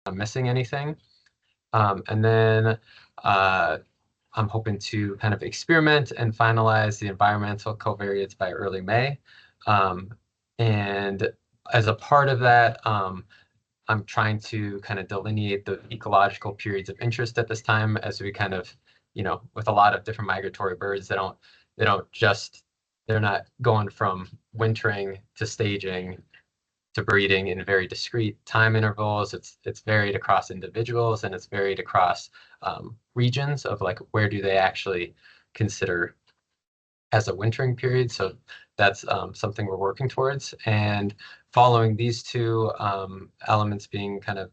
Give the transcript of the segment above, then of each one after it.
I'm missing anything. And then I'm hoping to kind of experiment and finalize the environmental covariates by early May. And as a part of that, I'm trying to kind of delineate the ecological periods of interest at this time as we kind of, with a lot of different migratory birds, they don't just, they're not going from wintering to staging to breeding in very discrete time intervals. It's varied across individuals, and it's varied across regions of like where do they actually consider as a wintering period. So that's something we're working towards. And following these two elements being kind of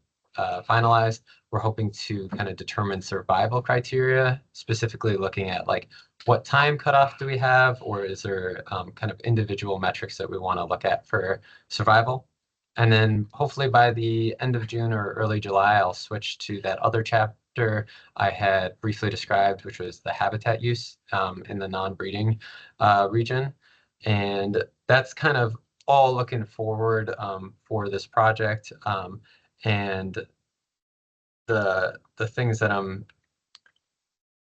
finalized, we're hoping to kind of determine survival criteria, specifically looking at like what time cutoff do we have, or is there kind of individual metrics that we want to look at for survival. And then hopefully by the end of June or early July, I'll switch to that other chapter I had briefly described, which was the habitat use in the non-breeding region. And that's kind of all looking forward for this project. And the things that I'm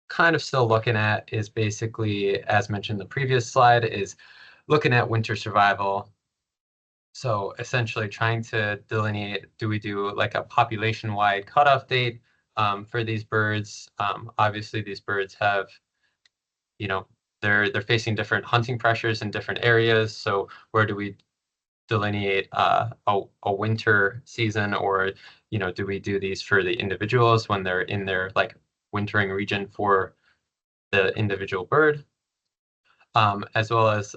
kind of still looking at is basically, as mentioned in the previous slide, is looking at winter survival. So essentially trying to delineate, do we do like a population-wide cutoff date for these birds? Obviously, these birds have, you know, they're facing different hunting pressures in different areas. So where do we delineate a winter season, or do we do these for the individuals when they're in their like wintering region for the individual bird, as well as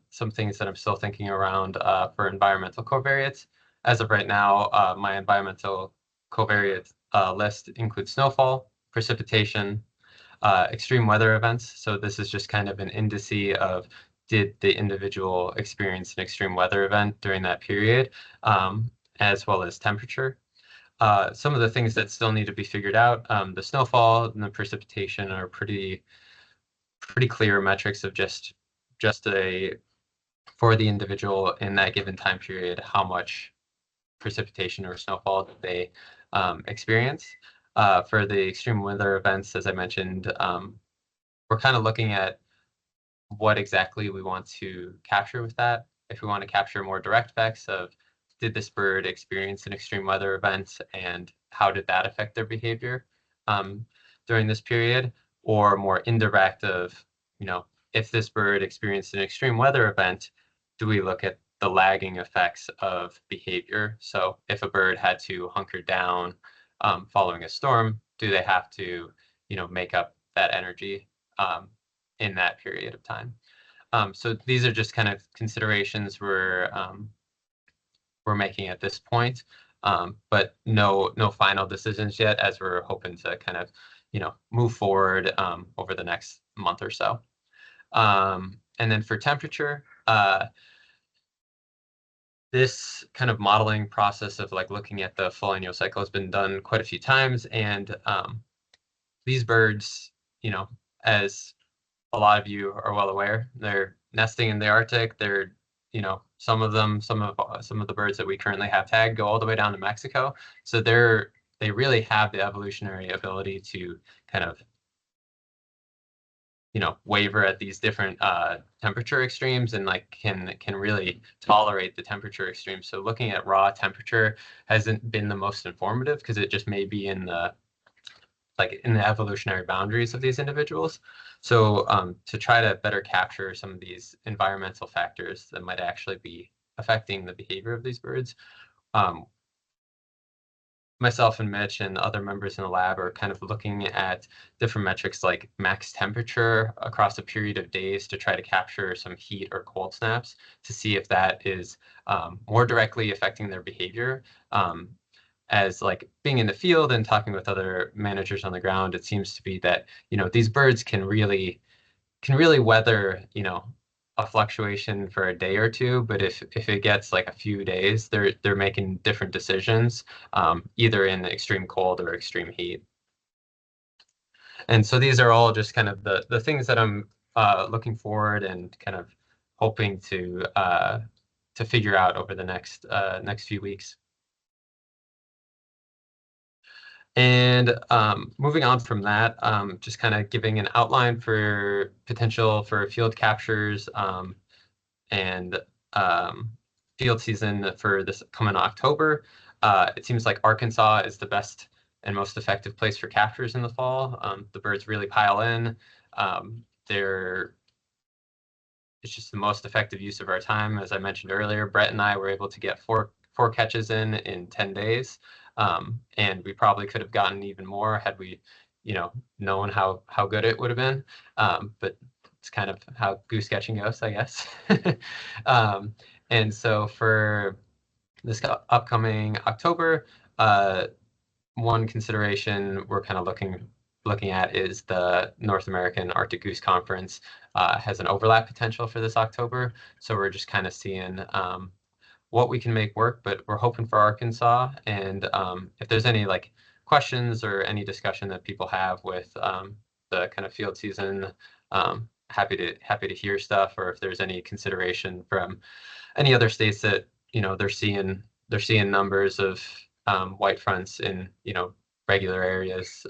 some things that I'm still thinking around for environmental covariates. As of right now, my environmental covariate list includes snowfall, precipitation, extreme weather events. So this is just kind of an indice of did the individual experience an extreme weather event during that period, as well as temperature. Some of the things that still need to be figured out, the snowfall and the precipitation are pretty clear metrics of just a for the individual in that given time period, how much precipitation or snowfall that they experience. For the extreme weather events, as I mentioned, we're kind of looking at what exactly we want to capture with that. If we want to capture more direct effects of did this bird experience an extreme weather event and how did that affect their behavior during this period, or more indirect of, if this bird experienced an extreme weather event, do we look at the lagging effects of behavior? So if a bird had to hunker down following a storm, do they have to, make up that energy in that period of time? So these are just kind of considerations we're making at this point, but no final decisions yet, as we're hoping to kind of move forward over the next month or so. And then for temperature, this kind of modeling process of like looking at the full annual cycle has been done quite a few times, and these birds, as a lot of you are well aware, they're nesting in the Arctic. They're, some of the birds that we currently have tagged go all the way down to Mexico. So they really have the evolutionary ability to kind of, waver at these different temperature extremes, and like can really tolerate the temperature extremes. So looking at raw temperature hasn't been the most informative, because it just may be in the evolutionary boundaries of these individuals. So to try to better capture some of these environmental factors that might actually be affecting the behavior of these birds, myself and Mitch and other members in the lab are kind of looking at different metrics like max temperature across a period of days to try to capture some heat or cold snaps to see if that is more directly affecting their behavior. As like being in the field and talking with other managers on the ground, it seems to be that, these birds can really weather, a fluctuation for a day or two, but if it gets like a few days, they're making different decisions, either in extreme cold or extreme heat. And so these are all just kind of the things that I'm looking forward and kind of hoping to figure out over the next few weeks. And moving on from that, just kind of giving an outline for potential for field captures and field season for this coming October. It seems like Arkansas is the best and most effective place for captures in the fall. The birds really pile in. It's just the most effective use of our time. As I mentioned earlier, Brett and I were able to get four catches in 10 days. And we probably could have gotten even more had we, known how good it would have been. But it's kind of how goose catching goes, I guess. And so for this upcoming October, one consideration we're kind of looking at is the North American Arctic Goose Conference has an overlap potential for this October. So we're just kind of seeing what we can make work, but we're hoping for Arkansas. And if there's any like questions or any discussion that people have with the kind of field season, happy to hear stuff, or if there's any consideration from any other states that they're seeing numbers of white fronts in regular areas.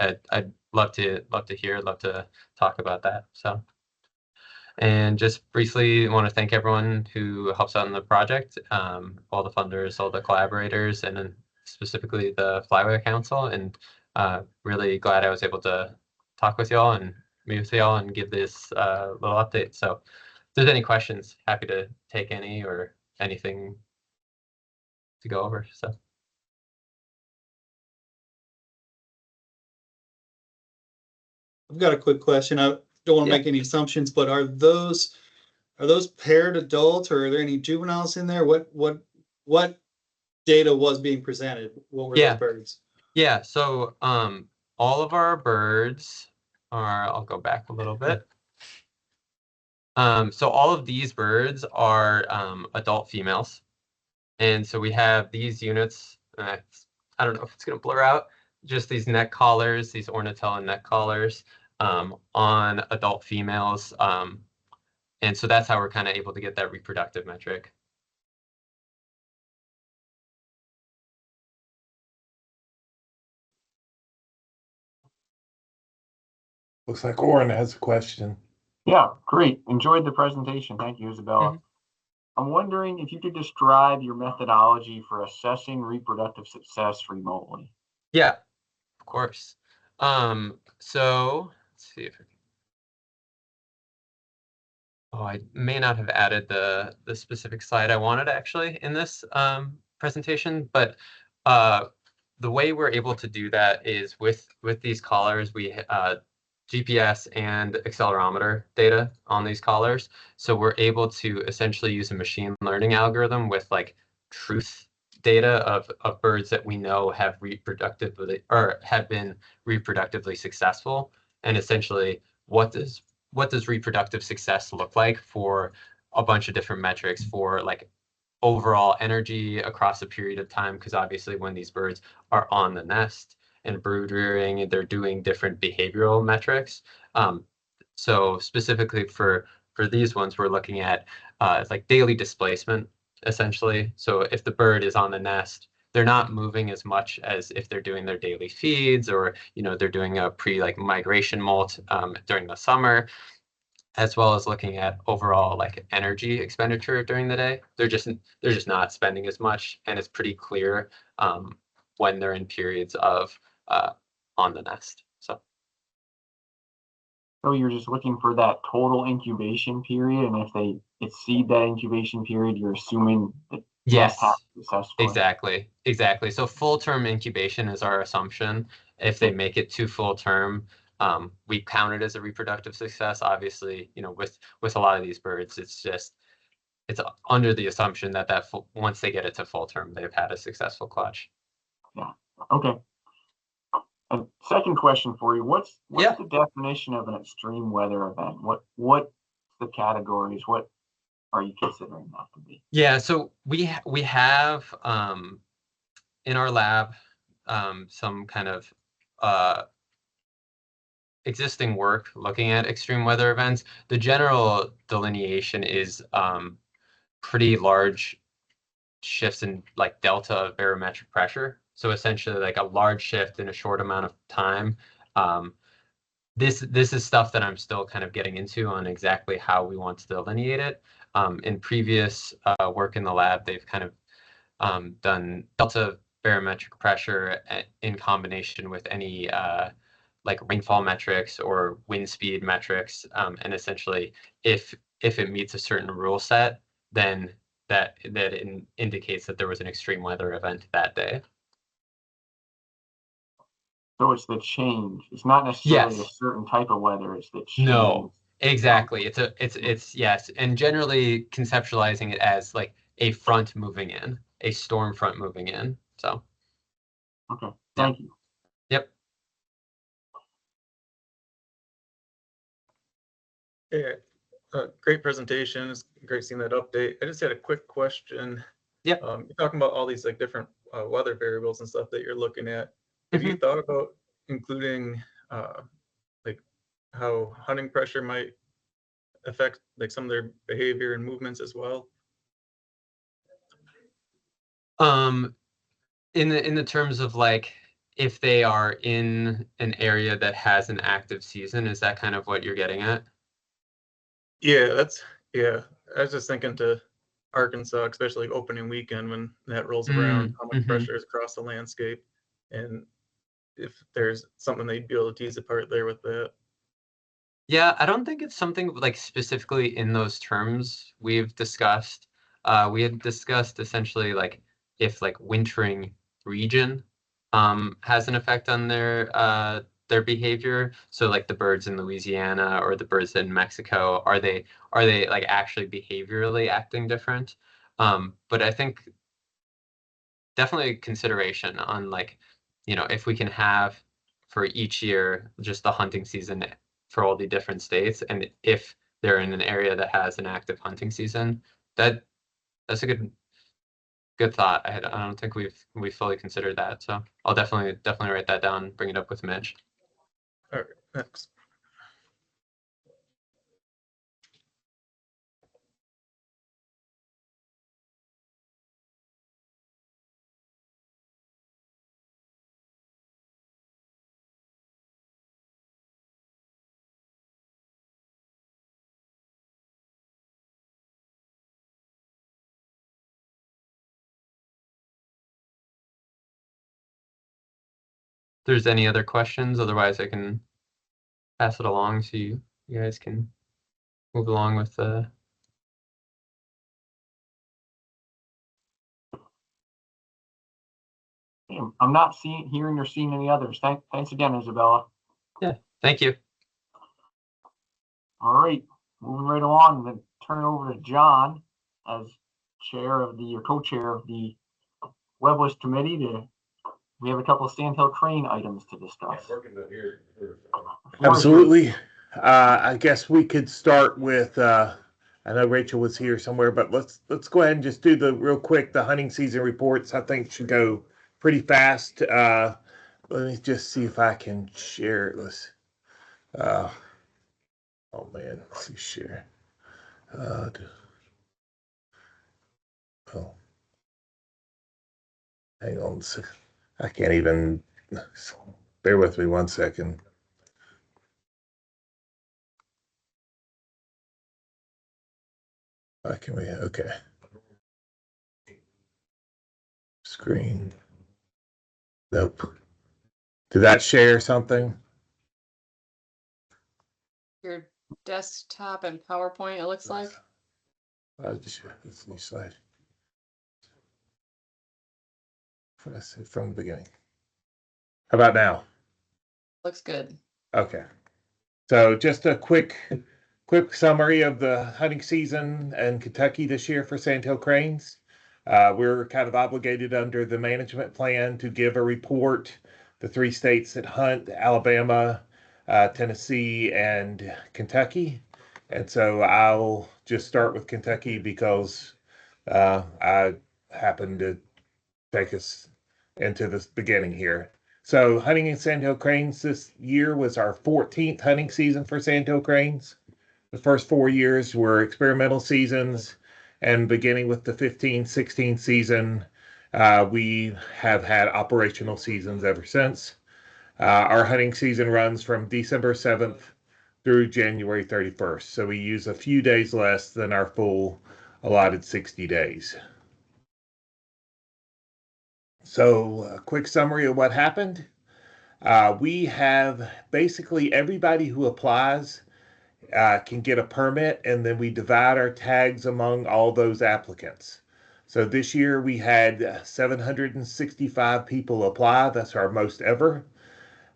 I'd love to hear, love to talk about that. So, and just briefly want to thank everyone who helps out in the project, all the funders, all the collaborators, and then specifically the Flyway Council. And really glad I was able to talk with y'all and meet with y'all and give this little update. So if there's any questions, happy to take any or anything to go over. So. I've got a quick question. I don't want to make any assumptions, but are those paired adults, or are there any juveniles in there? What data was being presented? What were those birds? Yeah, so all of our birds are, I'll go back a little bit. So all of these birds are adult females. And so we have these units, I don't know if it's going to blur out, just these neck collars, these ornatella neck collars on adult females. And so that's how we're kind of able to get that reproductive metric. Looks like Oren has a question. Yeah, great. Enjoyed the presentation. Thank you, Isabella. I'm wondering if you could describe your methodology for assessing reproductive success remotely. Yeah, of course. So let's see if I may not have added the specific slide I wanted actually in this presentation, but the way we're able to do that is with these collars, we GPS and accelerometer data on these collars. So we're able to essentially use a machine learning algorithm with like truth data of birds that we know have reproductively or have been reproductively successful, and essentially what does reproductive success look like for a bunch of different metrics for like overall energy across a period of time, because obviously when these birds are on the nest and brood rearing, they're doing different behavioral metrics. So specifically for these ones, we're looking at like daily displacement, essentially. So if the bird is on the nest, they're not moving as much as if they're doing their daily feeds, or they're doing a like migration molt during the summer, as well as looking at overall like energy expenditure during the day. They're just not spending as much, and it's pretty clear when they're in periods of on the nest. So you're just looking for that total incubation period, and if they exceed that incubation period, you're assuming that yes, successfully. Exactly. So full term incubation is our assumption. If they make it to full term, we count it as a reproductive success. Obviously, with a lot of these birds, it's under the assumption that once they get it to full term, they've had a successful clutch. Yeah. Okay. And second question for you: what's the definition of an extreme weather event? What the categories? What are you considering that to be? Yeah. So we have in our lab some kind of existing work looking at extreme weather events. The general delineation is pretty large shifts in like delta barometric pressure So essentially like a large shift in a short amount of time. This is stuff that I'm still kind of getting into on exactly how we want to delineate it. In previous work in the lab, they've kind of done delta barometric pressure in combination with any like rainfall metrics or wind speed metrics, and essentially if it meets a certain rule set, then that indicates that there was an extreme weather event that day. So it's the change. It's not necessarily Yes. a certain type of weather. It's the change. No, exactly. It's yes, and generally conceptualizing it as like a front moving in, a storm front moving in. So. Okay. Thank you. Yep. Yeah, great presentation. It's great seeing that update. I just had a quick question. Yep. You're talking about all these like different weather variables and stuff that you're looking at. Have you thought about including like how hunting pressure might affect like some of their behavior and movements as well? In the terms of like if they are in an area that has an active season, is that kind of what you're getting at? Yeah, yeah. I was just thinking to Arkansas, especially like opening weekend when that rolls around, how much pressure is across the landscape, and if there's something they'd be able to tease apart there with that. Yeah, I don't think it's something like specifically in those terms we've discussed. We had discussed essentially like if like wintering region has an effect on their behavior. So like the birds in Louisiana or the birds in Mexico, are they like actually behaviorally acting different? But I think definitely consideration on like, if we can have for each year just the hunting season for all the different states, and if they're in an area that has an active hunting season, that's a good thought. I don't think we've fully considered that, so I'll definitely write that down, bring it up with Mitch. All right, next. If there's any other questions, otherwise I can pass it along so you guys can move along with the. I'm not hearing or seeing any others. Thanks again, Isabella. Yeah, thank you. All right, moving right along, then turn it over to John as co-chair of the web list committee. We have a couple of Sandhill Crane items to discuss. Absolutely. I guess we could start with. I know Rachel was here somewhere, but let's go ahead and just do the real quick. The hunting season reports I think should go pretty fast. Let me just see if I can share it. Oh man, let's see share. Oh, hang on a second. I can't even. Bear with me 1 second. Can we? Okay. Screen. Nope. Did that share something? Your desktop and PowerPoint, it looks like. This new slide. From the beginning. How about now? Looks good. Okay. So just a quick summary of the hunting season in Kentucky this year for Sandhill Cranes. We're kind of obligated under the management plan to give a report. The 3 states that hunt, Alabama, Tennessee, and Kentucky. And so I'll just start with Kentucky because I happened to take us into the beginning here. So hunting in Sandhill Cranes this year was our 14th hunting season for Sandhill Cranes. The first 4 years were experimental seasons, and beginning with the 15-16 season, We have had operational seasons ever since. Our hunting season runs from December 7th through January 31st. So we use a few days less than our full allotted 60 days. So a quick summary of what happened. We have basically everybody who applies can get a permit, and then we divide our tags among all those applicants. So this year we had 765 people apply. That's our most ever.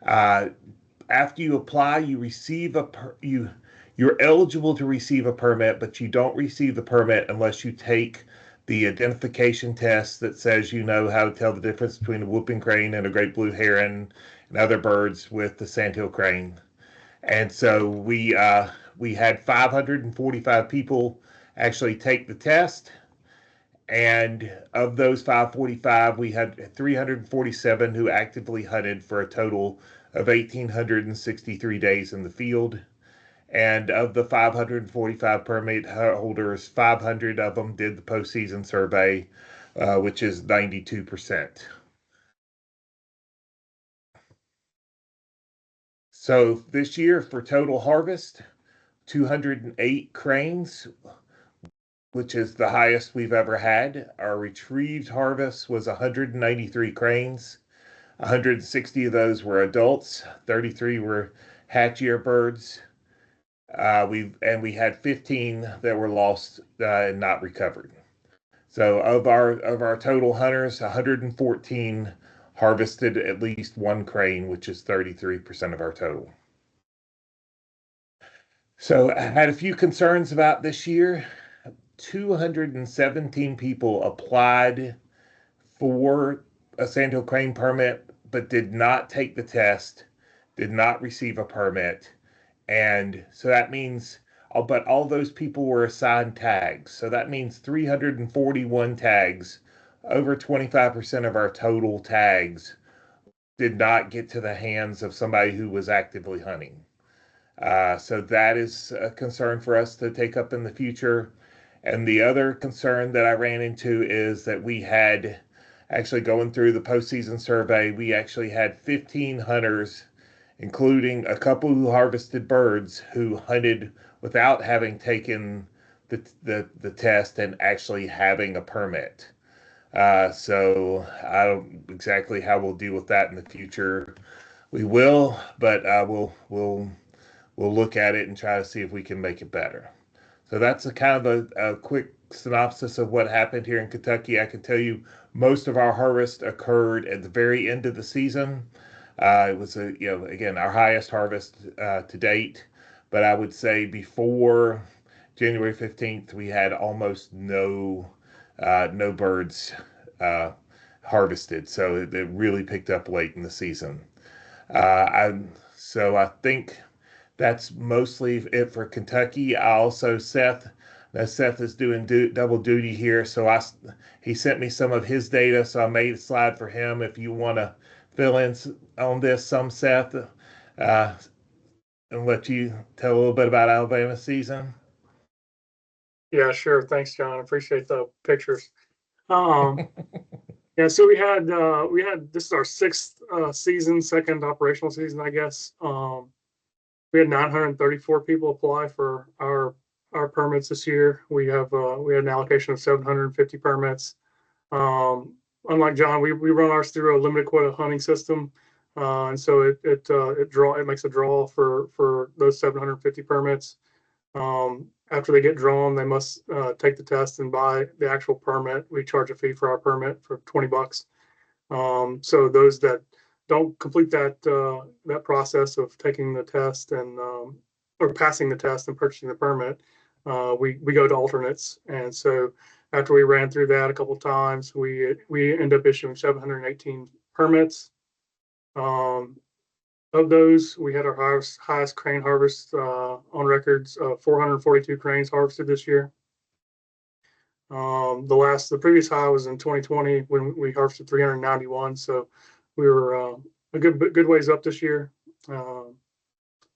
After you apply, you receive you're eligible to receive a permit, but you don't receive the permit unless you take the identification test that says you know how to tell the difference between a whooping crane and a great blue heron and other birds with the sandhill crane. And so we had 545 people actually take the test. And of those 545, we had 347 who actively hunted for a total of 1,863 days in the field. And of the 545 permit holders, 500 of them did the postseason survey, which is 92%. So this year for total harvest, 208 cranes, which is the highest we've ever had. Our retrieved harvest was 193 cranes. 160 of those were adults, 33 were hatchier birds. We had 15 that were lost and not recovered. So of our total hunters, 114 harvested at least one crane, which is 33% of our total. So I had a few concerns about this year. 217 people applied for a sandhill crane permit, but did not take the test, did not receive a permit. And so that means, but all those people were assigned tags. So that means 341 tags, over 25% of our total tags, did not get to the hands of somebody who was actively hunting. So that is a concern for us to take up in the future. And the other concern that I ran into is that we had, actually going through the postseason survey, we actually had 15 hunters, including a couple who harvested birds, who hunted without having taken the test and actually having a permit. So I don't know exactly how we'll deal with that in the future. We will, but we'll look at it and try to see if we can make it better. So that's a kind of a quick synopsis of what happened here in Kentucky. I can tell you most of our harvest occurred at the very end of the season. It was again, our highest harvest to date, but I would say before January 15th, we had almost no birds harvested. So it really picked up late in the season. So I think that's mostly it for Kentucky. Seth is doing double duty here. So he sent me some of his data. So I made a slide for him. If you want to fill in on this some, Seth, and let you tell a little bit about Alabama season. Yeah, sure. Thanks, John. Appreciate the pictures. Yeah, so we had this is our sixth season, second operational season, I guess. We had 934 people apply for our permits this year. We had an allocation of 750 permits. Unlike John, we run ours through a limited quota hunting system, and so it makes a draw for those 750 permits. After they get drawn, they must take the test and buy the actual permit. We charge a fee for our permit for $20. So those that don't complete that process of taking the test and or passing the test and purchasing the permit, we go to alternates. And so after we ran through that a couple of times, we end up issuing 718 permits. Of those, we had our highest crane harvest on records. 442 cranes harvested this year. The previous high was in 2020 when we harvested 391. So we were a good ways up this year. And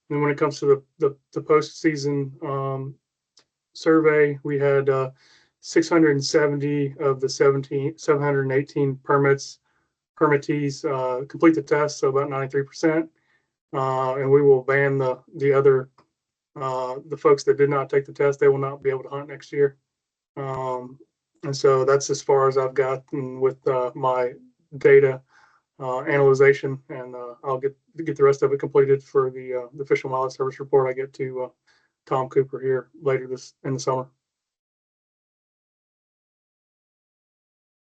when it comes to the postseason survey, we had 670 of the 718 permittees complete the test, so about 93%. And we will ban the other the folks that did not take the test. They will not be able to hunt next year. And so that's as far as I've gotten with my data analyzation, and I'll get the rest of it completed for the Fish and Wildlife Service report I get to Tom Cooper here later in the summer.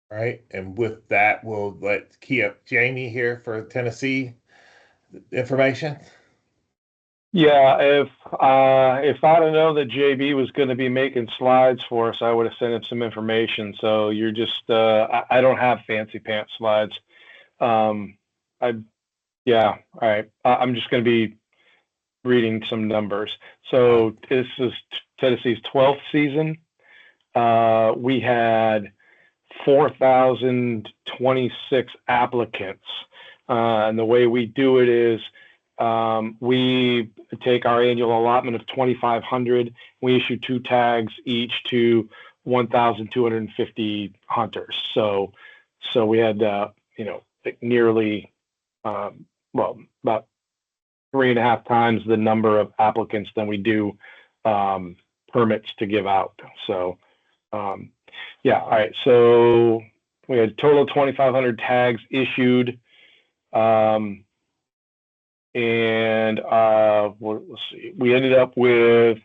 All right, and with that, we'll let key up Jamie here for Tennessee information. Yeah, if I'd have known that JB was going to be making slides for us, I would have sent him some information. So you're just I don't have fancy pants slides. All right. I'm just going to be reading some numbers. So this is Tennessee's 12th season. We had 4,026 applicants, and the way we do it is we take our annual allotment of 2,500. We issue 2 tags each to 1,250 hunters. So we had nearly about 3.5 times the number of applicants than we do permits to give out. So all right. So we had total 2,500 tags issued. And let's see, we ended up with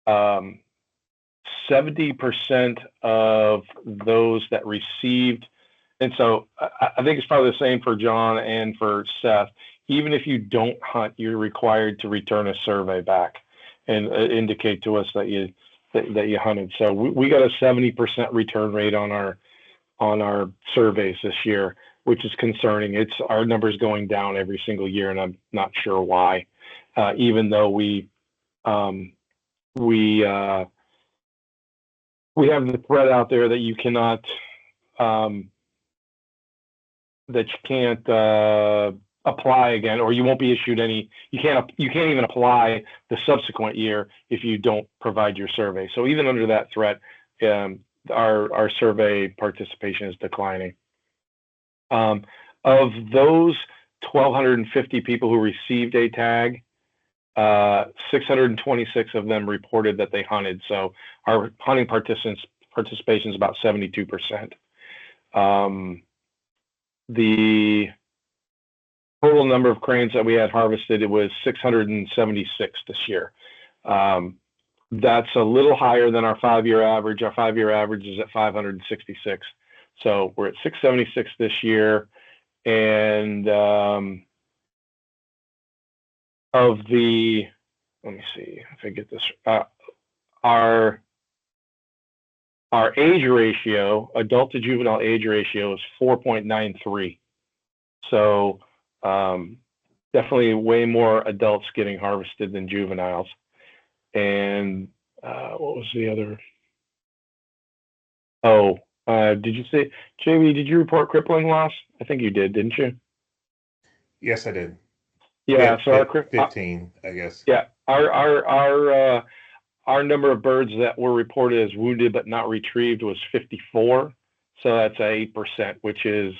70% of those that received. And so I think it's probably the same for John and for Seth. Even if you don't hunt, you're required to return a survey back and indicate to us that you hunted. So we got a 70% return rate on our surveys this year, which is concerning. Our numbers going down every single year, and I'm not sure why. Even though we have the threat out there that you cannot that you can't apply again, or you won't be issued any. You can't even apply the subsequent year if you don't provide your survey. So even under that threat, our survey participation is declining. Of those 1,250 people who received a tag, 626 of them reported that they hunted. So our hunting participation is about 72%. The total number of cranes that we had harvested, it was 676 this year. That's a little higher than our 5-year average. Our 5-year average is at 566. So we're at 676 this year. And let me see if I get this, our age ratio, adult to juvenile age ratio, is 4.93. So definitely way more adults getting harvested than juveniles. And what was the other? Oh, did you say, Jamie, did you report crippling loss? I think you did, didn't you? Yes, I did. Yeah, so our 15, I guess. Yeah, our number of birds that were reported as wounded but not retrieved was 54. So that's 8%, which is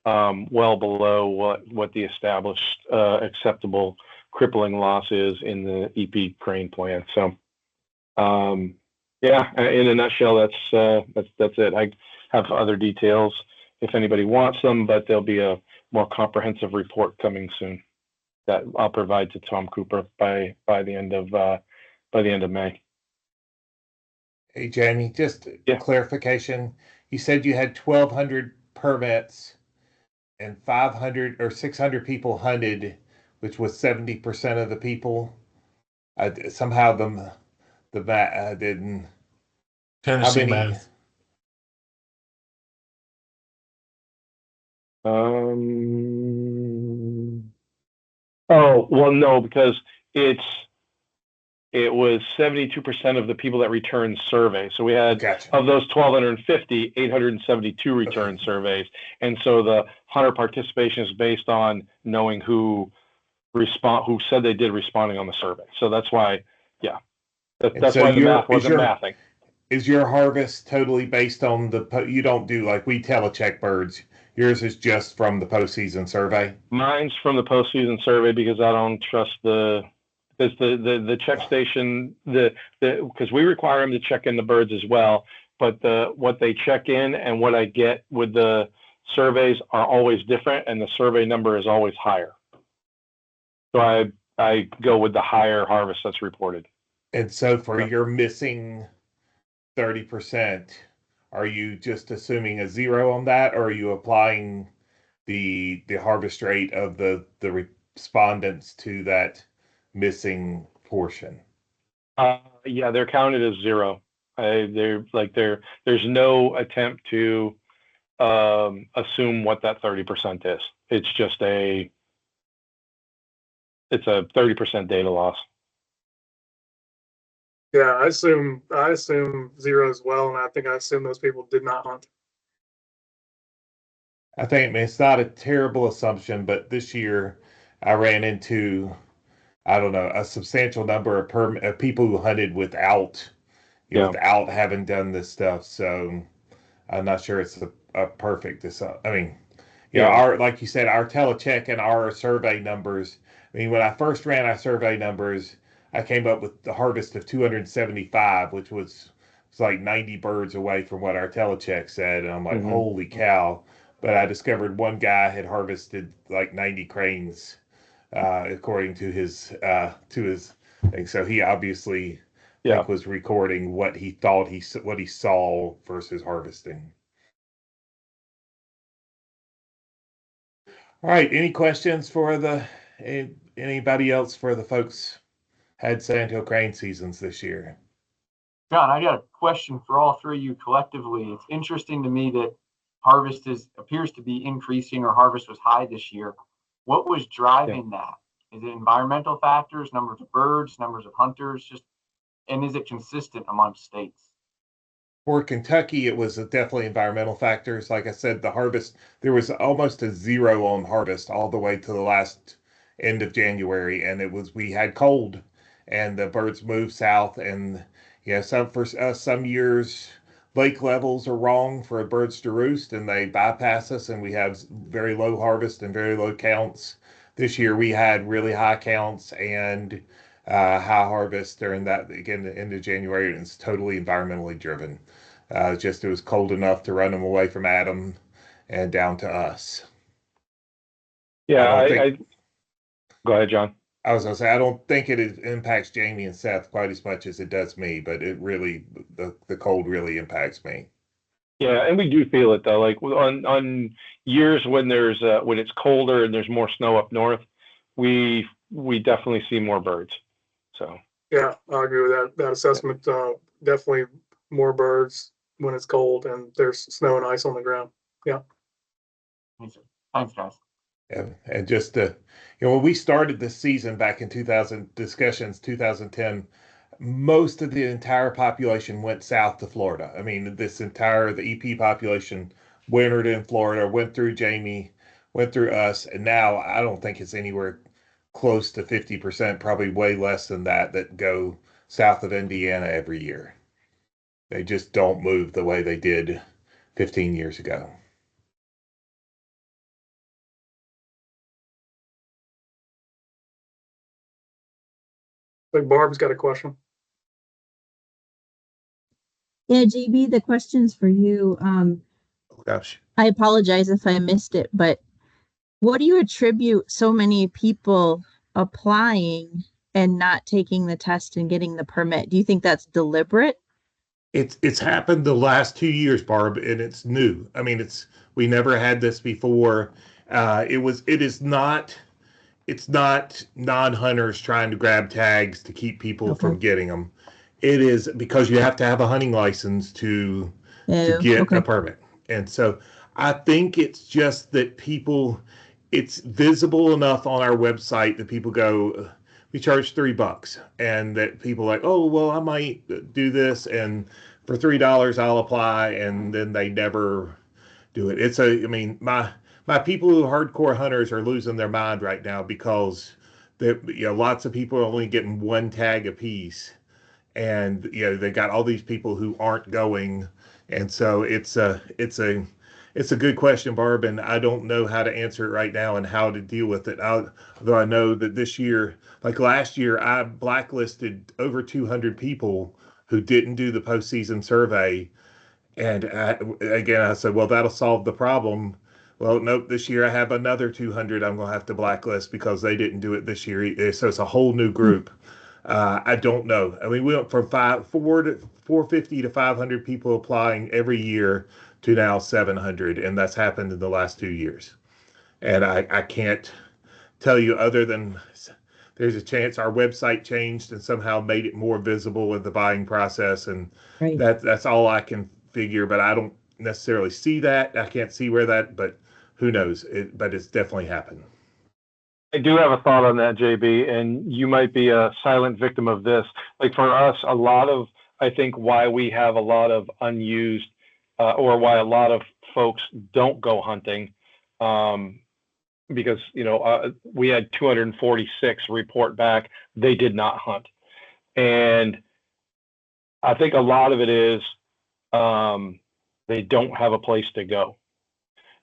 well below what the established acceptable crippling loss is in the EP crane plan. So yeah, in a nutshell, that's it. I have other details if anybody wants them, but there'll be a more comprehensive report coming soon that I'll provide to Tom Cooper by the end of May. Hey, Jamie, just clarification. You said you had 1,200 permits and 500 or 600 people hunted, which was 70% of the people. Somehow the didn't. Tennessee How many? math. Oh, well, no, because it was 72% of the people that returned surveys. So we had, of those 1,250, 872 returned surveys. And so the hunter participation is based on knowing who said they did responding on the survey. So that's why, yeah. That's why the math wasn't mathing. is your harvest totally based on you don't do like we telecheck birds? Yours is just from the postseason survey? Mine's from the postseason survey because I don't trust because the check station, because we require them to check in the birds as well, but what they check in and what I get with the surveys are always different, and the survey number is always higher. So I go with the higher harvest that's reported. And so for your missing 30%, are you just assuming a 0 on that, or are you applying the harvest rate of the respondents to that missing portion? Yeah, they're counted as 0. There's no attempt to assume what that 30% is. It's just a 30% data loss. Yeah, I assume 0 as well, and I assume those people did not hunt. I think, I mean, it's not a terrible assumption, but this year I ran into, I don't know, a substantial number of people who hunted without having done this stuff. So I'm not sure it's a perfect. I mean, like you said, our telecheck and our survey numbers. I mean, when I first ran our survey numbers, I came up with the harvest of 275, which was like 90 birds away from what our telecheck said. And I'm like, holy cow. But I discovered one guy had harvested like 90 cranes, according to his thing. So he obviously was recording what he thought what he saw versus harvesting. All right. Any questions for anybody else for the folks had sandhill crane seasons this year? John, I got a question for all three of you collectively. It's interesting to me that harvest appears to be increasing, or harvest was high this year. What was driving that? Is it environmental factors, numbers of birds, numbers of hunters, and is it consistent amongst states? For Kentucky, it was definitely environmental factors. Like I said, the harvest, there was almost a 0 on harvest all the way to the last end of January. And we had cold and the birds moved south. And some years lake levels are wrong for birds to roost and they bypass us and we have very low harvest and very low counts. This year we had really high counts and high harvest during that, again, the end of January, and it's totally environmentally driven. It was cold enough to run them away from Adam and down to us. Yeah, go ahead, John. I was going to say, I don't think it impacts Jamie and Seth quite as much as it does me, but it really, the cold really impacts me. Yeah, and we do feel it though. Like on years when when it's colder and there's more snow up north, we definitely see more birds. So yeah, I agree with that assessment. Definitely more birds when it's cold and there's snow and ice on the ground. Yeah. Thanks, guys. And just when we started this season back in 2010, most of the entire population went south to Florida. I mean, the EP population wintered in Florida, went through Jamie, went through us, and now I don't think it's anywhere close to 50%, probably way less than that go south of Indiana every year. They just don't move the way they did 15 years ago. I think Barb's got a question. Yeah, GB, the question's for you. Oh, gosh. I apologize if I missed it, but what do you attribute so many people applying and not taking the test and getting the permit? Do you think that's deliberate? It's happened the last 2 years, Barb, and it's new. I mean, we never had this before. It's not non-hunters trying to grab tags to keep people from getting them. It is because you have to have a hunting license to get a permit. And so I think it's just that it's visible enough on our website that people go, we charge $3, and that people are like, oh, well, I might do this, and for $3 I'll apply, and then they never do it. My people who are hardcore hunters are losing their mind right now because lots of people are only getting one tag a piece. and they got all these people who aren't going, and so it's a good question, Barb, and I don't know how to answer it right now and how to deal with it. Although I know that this year, like last year, I blacklisted over 200 people who didn't do the postseason survey, and again, I said, well, that'll solve the problem. Well, nope, this year I have another 200 I'm going to have to blacklist because they didn't do it this year. So it's a whole new group. I don't know. I mean, we went from 450 to 500 people applying every year to now 700, and that's happened in the last 2 years. And I can't tell you other than there's a chance our website changed and somehow made it more visible in the buying process, and Right. that's all I can figure. But I don't necessarily see that. I can't see where that, but who knows? But it's definitely happened. I do have a thought on that, JB, and you might be a silent victim of this. Like for us, a lot of, I think why we have a lot of unused or why a lot of folks don't go hunting, because, we had 246 report back. They did not hunt. And I think a lot of it is they don't have a place to go.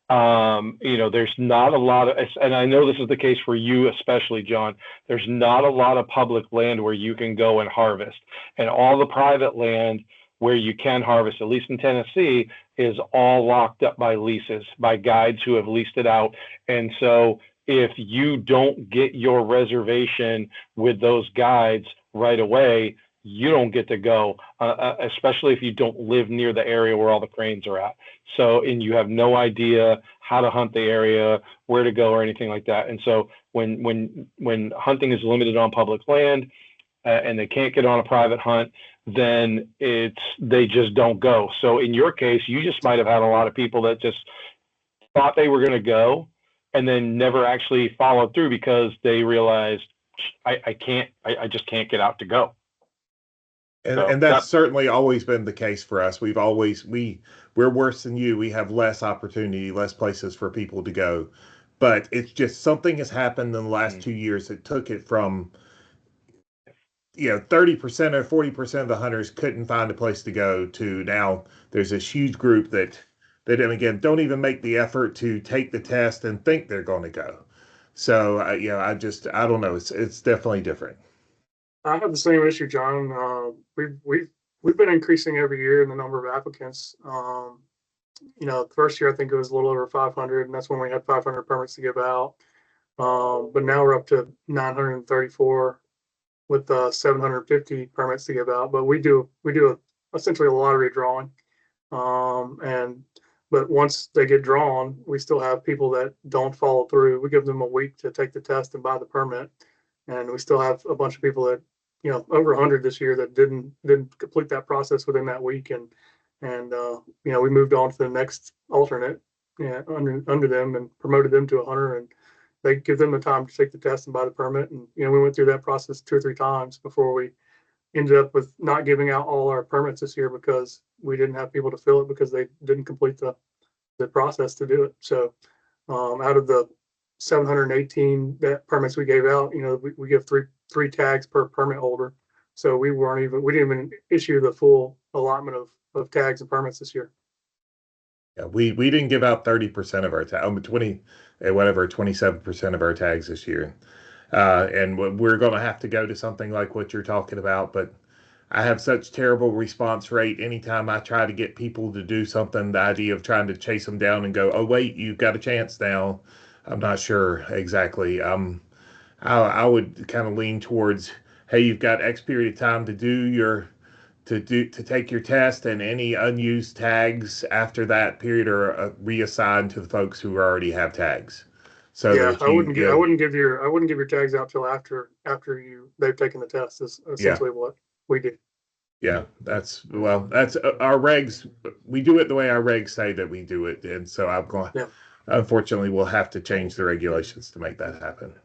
There's not a lot of, and I know this is the case for you, especially John, there's not a lot of public land where you can go and harvest, and all the private land where you can harvest, at least in Tennessee, is all locked up by leases, by guides who have leased it out. And so if you don't get your reservation with those guides right away, you don't get to go, especially if you don't live near the area where all the cranes are at. So, and you have no idea how to hunt the area, where to go, or anything like that. And so when hunting is limited on public land and they can't get on a private hunt, then they just don't go. So in your case, you just might have had a lot of people that just thought they were going to go and then never actually followed through because they realized I just can't get out to go. And that's certainly always been the case for us. We're worse than you. We have less opportunity, less places for people to go. But it's just something has happened in the last 2 years that took it from 30% or 40% of the hunters couldn't find a place to go to now there's this huge group that again don't even make the effort to take the test and think they're going to go. So I don't know. It's definitely different. I have the same issue, John. We've been increasing every year in the number of applicants. The first year I think it was a little over 500, and that's when we had 500 permits to give out. But now we're up to 934 with 750 permits to give out. But we do essentially a lottery drawing, but once they get drawn, we still have people that don't follow through. We give them a week to take the test and buy the permit, and we still have a bunch of people that over 100 this year that didn't complete that process within that week, and we moved on to the next alternate under them and promoted them to a hunter, and they give them the time to take the test and buy the permit. And we went through that process 2 or 3 times before we ended up with not giving out all our permits this year because we didn't have people to fill it because they didn't complete the process to do it. So out of the 718 permits we gave out, we give three tags per permit holder. So we didn't even issue the full allotment of tags and permits this year. Yeah, we didn't give out 30% of our tags, 27% of our tags this year. And we're going to have to go to something like what you're talking about, but I have such terrible response rate. Anytime I try to get people to do something, the idea of trying to chase them down and go, oh, wait, you've got a chance now. I'm not sure exactly. I would kind of lean towards, hey, you've got X period of time to take your test, and any unused tags after that period are reassigned to the folks who already have tags. So yeah, I wouldn't give your tags out till after they've taken the test. Is essentially what we do. Yeah, that's our regs. We do it the way our regs say that we do it, and so I'm going. Yeah. Unfortunately, we'll have to change the regulations to make that happen.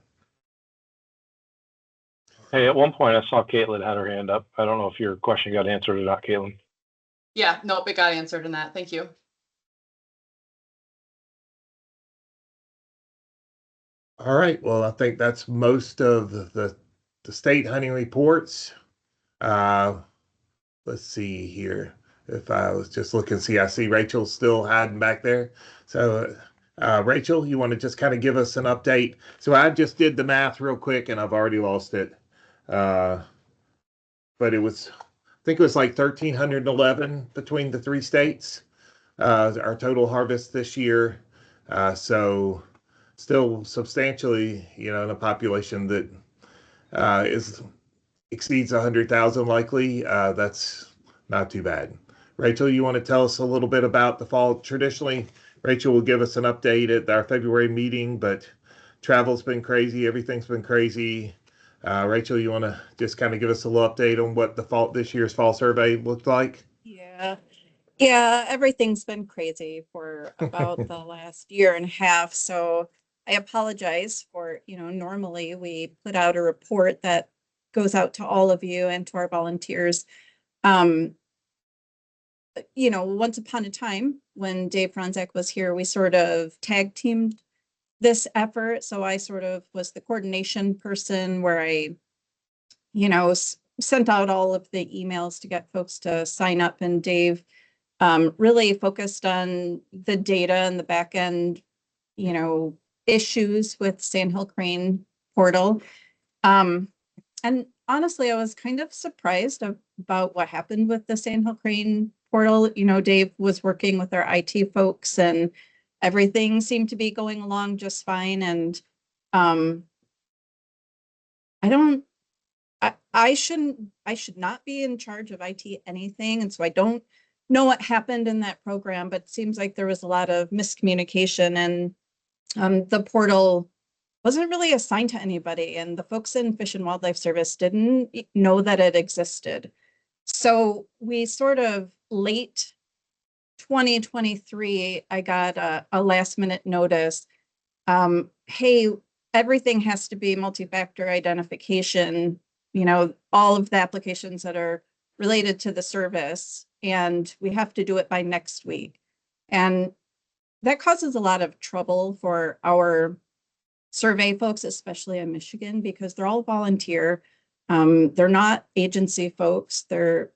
Hey, at one point I saw Caitlin had her hand up. I don't know if your question got answered or not, Caitlin. Yeah, nope, it got answered in that. Thank you. All right. Well, I think that's most of the state hunting reports. let's see here. If I was just looking, I see Rachel still hiding back there. So, Rachel, you want to just kind of give us an update? So I just did the math real quick, and I've already lost it. But it was, I think it was like 1,311 between the 3 states. Our total harvest this year. So still substantially, in a population that is exceeds 100,000 likely. That's not too bad. Rachel, you want to tell us a little bit about the fall? Traditionally, Rachel will give us an update at our February meeting, but travel's been crazy. Everything's been crazy. Rachel, you want to just kind of give us a little update on what this year's fall survey looked like? Yeah, everything's been crazy for about the last year and a half. So I apologize for, normally we put out a report that goes out to all of you and to our volunteers. Once upon a time when Dave Franzak was here, we sort of tag teamed this effort. So I sort of was the coordination person where I, sent out all of the emails to get folks to sign up, and Dave really focused on the data and the back end, issues with Sandhill Crane portal. And honestly, I was kind of surprised about what happened with the Sandhill Crane portal. Dave was working with our IT folks, and everything seemed to be going along just fine. And I should not be in charge of IT anything. And so I don't know what happened in that program, but it seems like there was a lot of miscommunication, and the portal wasn't really assigned to anybody. And the folks in Fish and Wildlife Service didn't know that it existed. So we sort of late 2023, I got a last minute notice. Hey, everything has to be multi-factor identification, all of the applications that are related to the service, and we have to do it by next week. And that causes a lot of trouble for our survey folks, especially in Michigan, because they're all volunteer. They're not agency folks. They're,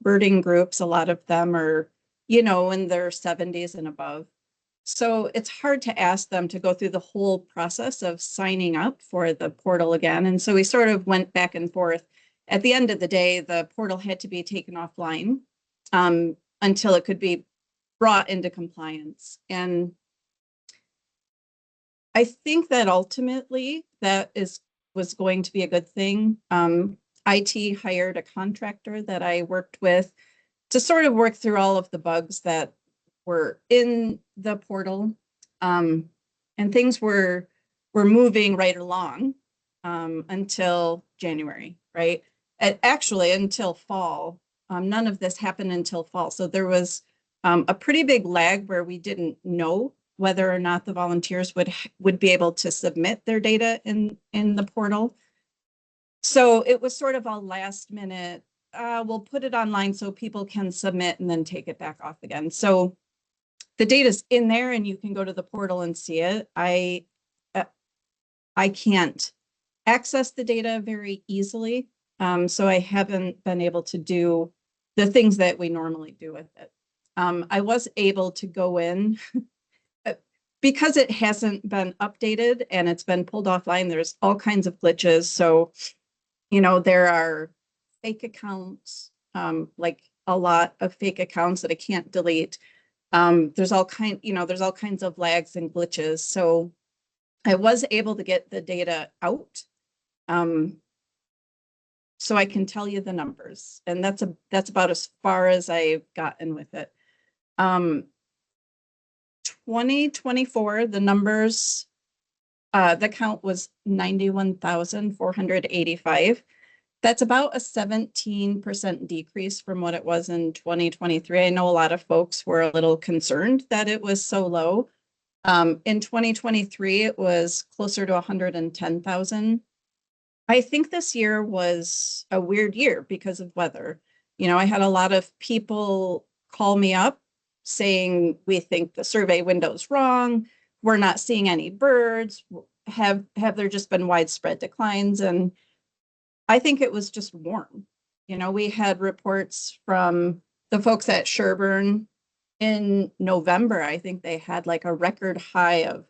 birding groups. A lot of them are, in their 70s and above. So it's hard to ask them to go through the whole process of signing up for the portal again. And so we sort of went back and forth. At the end of the day, the portal had to be taken offline until it could be brought into compliance. And I think that ultimately that was going to be a good thing. IT hired a contractor that I worked with to sort of work through all of the bugs that were in the portal. And things were moving right along until January, right? Actually, until fall. None of this happened until fall. So there was a pretty big lag where we didn't know whether or not the volunteers would be able to submit their data in the portal. So it was sort of a last minute, we'll put it online so people can submit and then take it back off again. So the data's in there and you can go to the portal and see it. I can't access the data very easily. So I haven't been able to do the things that we normally do with it. I was able to go in because it hasn't been updated and it's been pulled offline. There's all kinds of glitches. So, there are fake accounts, like a lot of fake accounts that I can't delete. There's all kinds of lags and glitches. So I was able to get the data out. So I can tell you the numbers, and that's about as far as I've gotten with it. 2024, the numbers, the count was 91,485. That's about a 17% decrease from what it was in 2023. I know a lot of folks were a little concerned that it was so low. In 2023, it was closer to 110,000. I think this year was a weird year because of weather. I had a lot of people call me up saying, we think the survey window's wrong. We're not seeing any birds. Have there just been widespread declines? And I think it was just warm. We had reports from the folks at Sherburne in November. I think they had like a record high of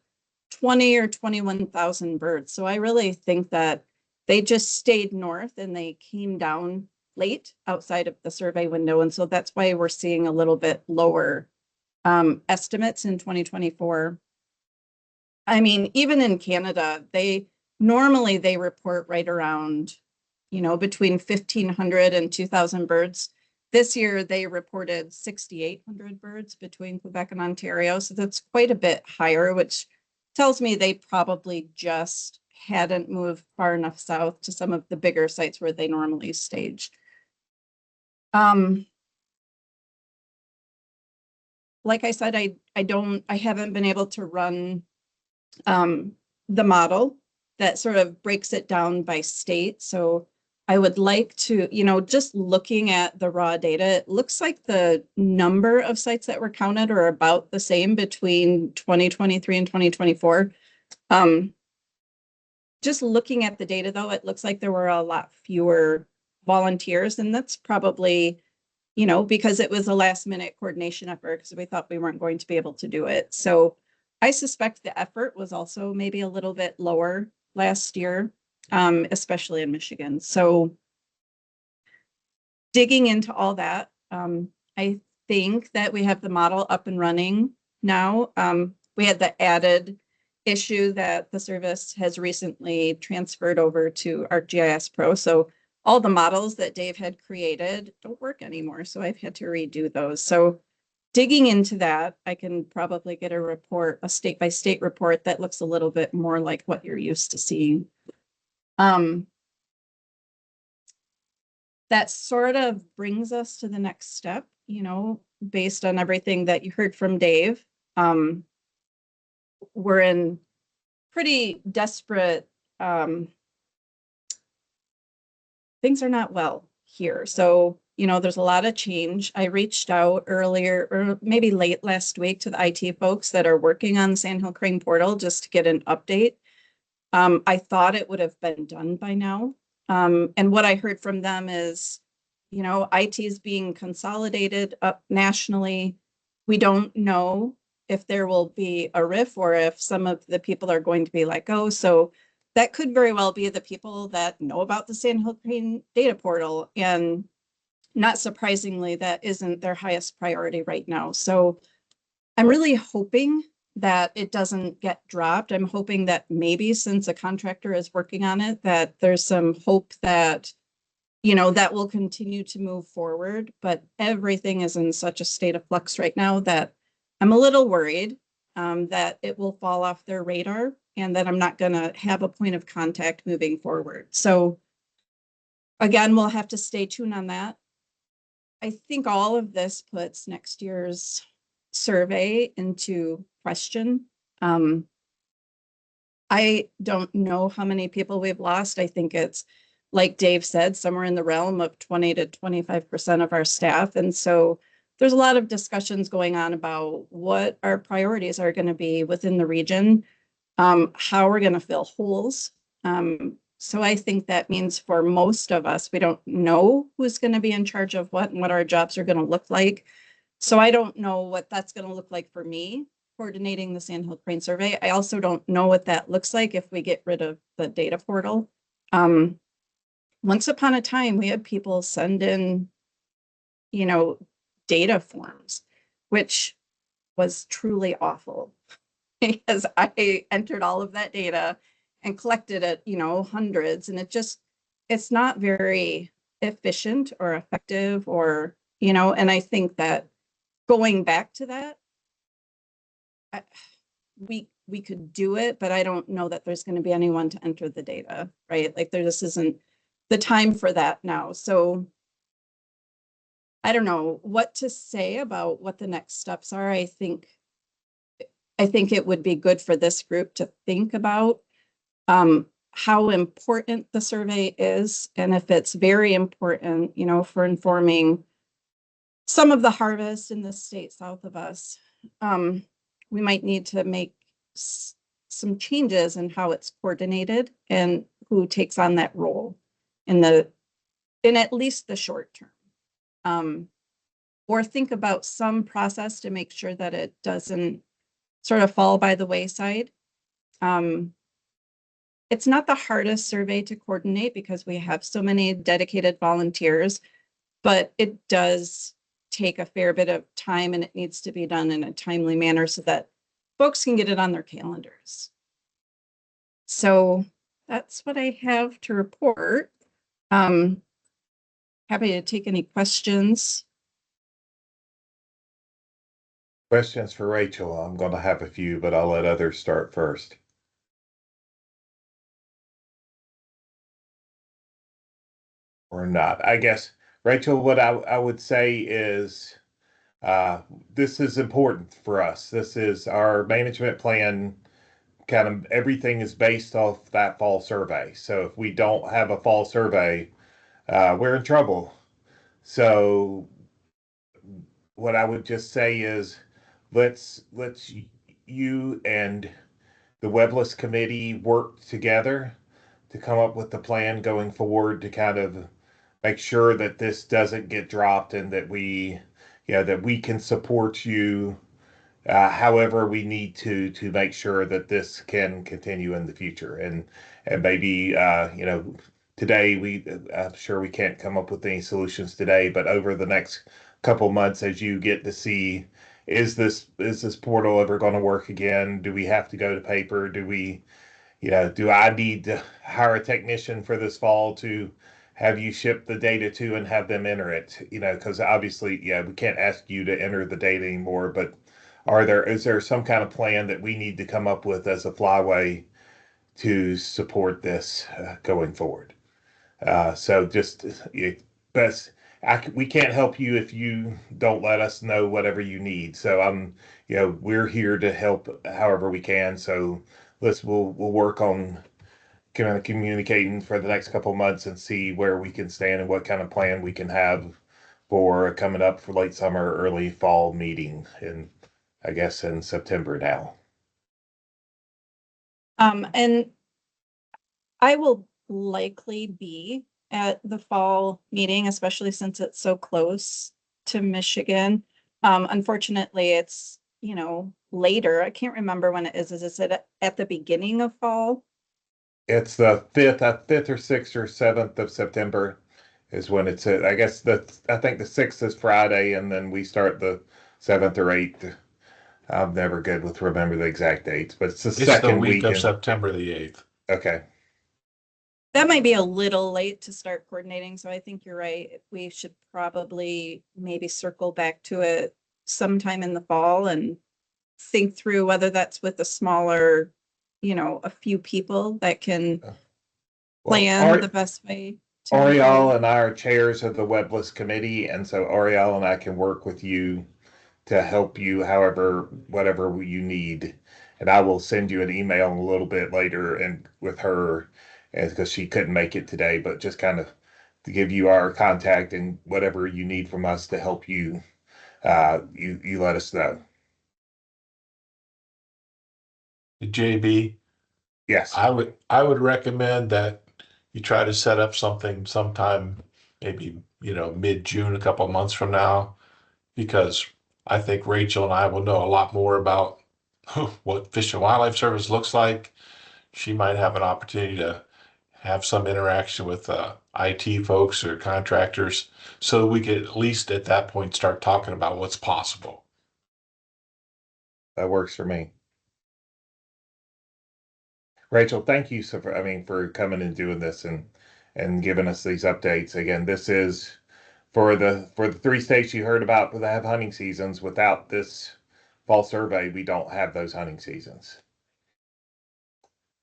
20 or 21,000 birds. So I really think that they just stayed north and they came down late outside of the survey window. And so that's why we're seeing a little bit lower estimates in 2024. I mean, even in Canada, they report right around, between 1,500 and 2,000 birds. This year, they reported 6,800 birds between Quebec and Ontario. So that's quite a bit higher, which tells me they probably just hadn't moved far enough south to some of the bigger sites where they normally stage. Like I said, I haven't been able to run the model that sort of breaks it down by state. So I would like to, just looking at the raw data, it looks like the number of sites that were counted are about the same between 2023 and 2024. Just looking at the data, though, it looks like there were a lot fewer volunteers, and that's probably, because it was a last minute coordination effort because we thought we weren't going to be able to do it. So I suspect the effort was also maybe a little bit lower last year, especially in Michigan. So digging into all that, I think that we have the model up and running now. We had the added issue that the service has recently transferred over to ArcGIS Pro. So all the models that Dave had created don't work anymore. So I've had to redo those. So digging into that, I can probably get a report, a state by state report that looks a little bit more like what you're used to seeing. That sort of brings us to the next step, based on everything that you heard from Dave. We're in pretty desperate, things are not well here. So, there's a lot of change. I reached out earlier, or maybe late last week, to the IT folks that are working on the Sandhill Crane portal just to get an update. I thought it would have been done by now. And what I heard from them is, IT is being consolidated up nationally. We don't know if there will be a RIF or if some of the people are going to be let go. So that could very well be the people that know about the Sandhill Crane data portal. And not surprisingly, that isn't their highest priority right now. So I'm really hoping that it doesn't get dropped. I'm hoping that maybe since a contractor is working on it, that there's some hope that, that will continue to move forward. But everything is in such a state of flux right now that I'm a little worried that it will fall off their radar and that I'm not going to have a point of contact moving forward. So again, we'll have to stay tuned on that. I think all of this puts next year's survey into question. I don't know how many people we've lost. I think it's, like Dave said, somewhere in the realm of 20 to 25% of our staff. And so there's a lot of discussions going on about what our priorities are going to be within the region, how we're going to fill holes. So I think that means for most of us, we don't know who's going to be in charge of what and what our jobs are going to look like. So I don't know what that's going to look like for me coordinating the Sandhill Crane survey. I also don't know what that looks like if we get rid of the data portal. Once upon a time, we had people send in, data forms, which was truly awful because I entered all of that data and collected it, hundreds, and it's not very efficient or effective or, and I think that going back to that, we could do it, but I don't know that there's going to be anyone to enter the data, right? Like there just isn't the time for that now. So I don't know what to say about what the next steps are. I think it would be good for this group to think about how important the survey is, and if it's very important, for informing some of the harvest in the state south of us, we might need to make some changes in how it's coordinated and who takes on that role in the in at least the short term. Or think about some process to make sure that it doesn't sort of fall by the wayside. It's not the hardest survey to coordinate because we have so many dedicated volunteers, but it does take a fair bit of time and it needs to be done in a timely manner so that folks can get it on their calendars. So that's what I have to report. Happy to take any questions. Questions for Rachel? I'm going to have a few, but I'll let others start first. Or not. I guess, Rachel, what I would say is this is important for us. This is our management plan. Kind of everything is based off that fall survey. So if we don't have a fall survey, we're in trouble. So what I would just say is let's you and the Webless committee work together to come up with the plan going forward to kind of make sure that this doesn't get dropped and that that we can support you however we need to make sure that this can continue in the future. And maybe today I'm sure we can't come up with any solutions today, but over the next couple months, as you get to see, is this portal ever going to work again? Do we have to go to paper? Do I need to hire a technician for this fall to have you ship the data to and have them enter it? Because obviously, we can't ask you to enter the data anymore, but is there some kind of plan that we need to come up with as a flyway to support this going forward? So just best. We can't help you if you don't let us know whatever you need. So we're here to help however we can. So we'll work on kind of communicating for the next couple of months and see where we can stand and what kind of plan we can have for coming up for late summer, early fall meeting, and I guess in September now. And I will likely be at the fall meeting, especially since it's so close to Michigan. Unfortunately, it's, later. I can't remember when it is. Is it at the beginning of fall? It's the 5th or 6th or 7th of September is when it's I guess I think the 6th is Friday, and then we start the 7th or 8th. I'm never good with remember the exact dates, but it's the second week of weekend. September the 8th. Okay. That might be a little late to start coordinating, so I think you're right. We should probably maybe circle back to it sometime in the fall and think through whether that's with a smaller, a few people that can plan the best way. Oriel and I are chairs of the Webless committee, and so Oriel and I can work with you to help you whatever you need. And I will send you an email a little bit later and with her, because she couldn't make it today, but just kind of to give you our contact and whatever you need from us to help you, you let us know. JB, yes, I would recommend that you try to set up something sometime, maybe mid-June, a couple of months from now, because I think Rachel and I will know a lot more about what Fish and Wildlife Service looks like. She might have an opportunity to have some interaction with IT folks or contractors, so we could at least at that point start talking about what's possible. That works for me. Rachel, thank you for coming and doing this and giving us these updates. Again, this is for the 3 states you heard about that have hunting seasons. Without this fall survey, we don't have those hunting seasons.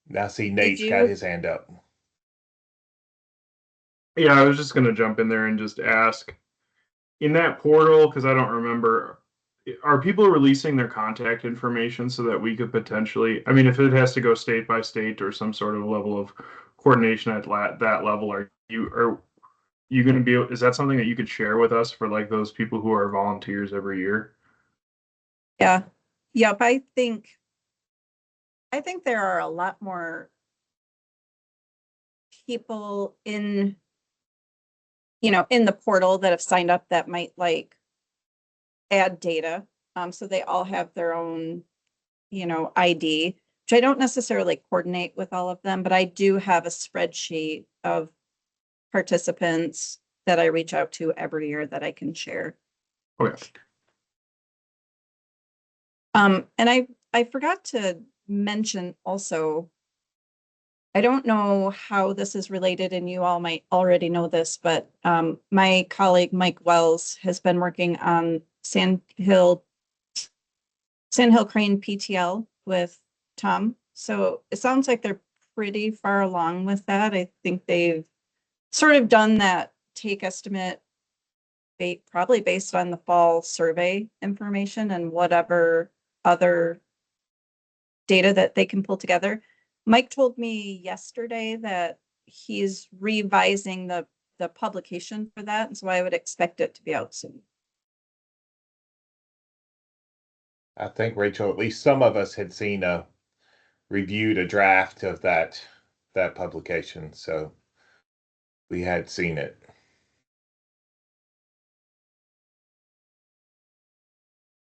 Now see Nate's got his hand up. Yeah, I was just going to jump in there and just ask, in that portal, because I don't remember, are people releasing their contact information so that we could potentially, if it has to go state by state or some sort of level of coordination at that level, are you going to be, is that something that you could share with us for like those people who are volunteers every year? Yeah. Yep. I think there are a lot more people in in the portal that have signed up that might like add data. So they all have their own, ID, which I don't necessarily coordinate with all of them, but I do have a spreadsheet of participants that I reach out to every year that I can share. Okay. And I forgot to mention also, I don't know how this is related and you all might already know this, but my colleague Mike Wells has been working on Sandhill Crane PTL with Tom. So it sounds like they're pretty far along with that. I think they've sort of done that take estimate probably based on the fall survey information and whatever other data that they can pull together. Mike told me yesterday that he's revising the publication for that, and so I would expect it to be out soon. I think, Rachel, at least some of us had reviewed a draft of that publication, so we had seen it.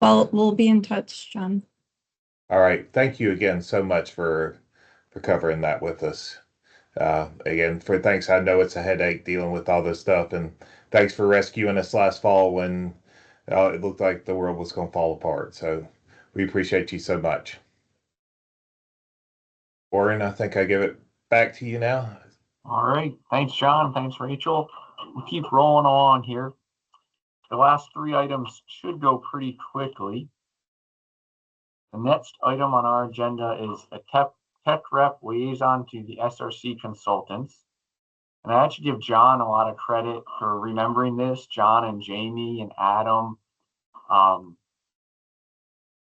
Well, we'll be in touch, John. All right. Thank you again so much for covering that with us. Again, thanks. I know it's a headache dealing with all this stuff, and thanks for rescuing us last fall when it looked like the world was going to fall apart. So we appreciate you so much. Warren, I think I give it back to you now. All right. Thanks, John. Thanks, Rachel. We'll keep rolling on here. The last 3 items should go pretty quickly. The next item on our agenda is a tech rep liaison to the SRC consultants. And I actually give John a lot of credit for remembering this. John and Jamie and Adam.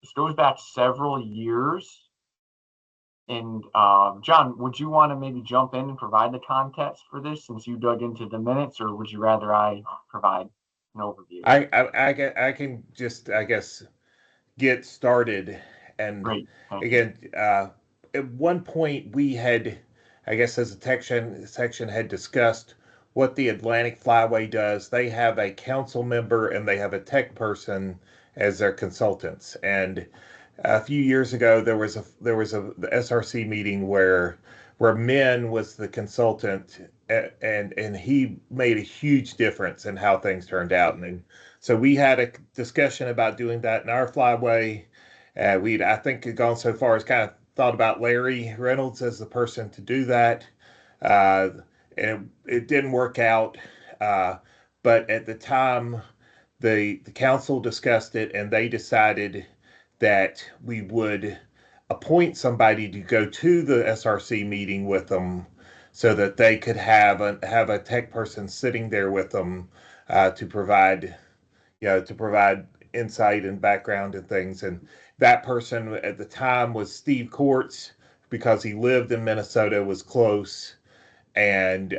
This goes back several years. And John, would you want to maybe jump in and provide the context for this since you dug into the minutes, or would you rather I provide an overview? I can just, I guess, get started. And Great. Again, at one point we had, I guess, as a section had discussed what the Atlantic Flyway does. They have a council member and they have a tech person as their consultants. And a few years ago, there was the SRC meeting where Min was the consultant, and he made a huge difference in how things turned out. And so we had a discussion about doing that in our flyway. We'd, I think, had gone so far as kind of thought about Larry Reynolds as the person to do that. And it didn't work out. But at the time, the council discussed it, and they decided that we would appoint somebody to go to the SRC meeting with them, so that they could have a tech person sitting there with them to provide insight and background and things. And that person at the time was Steve Courts, because he lived in Minnesota, was close, and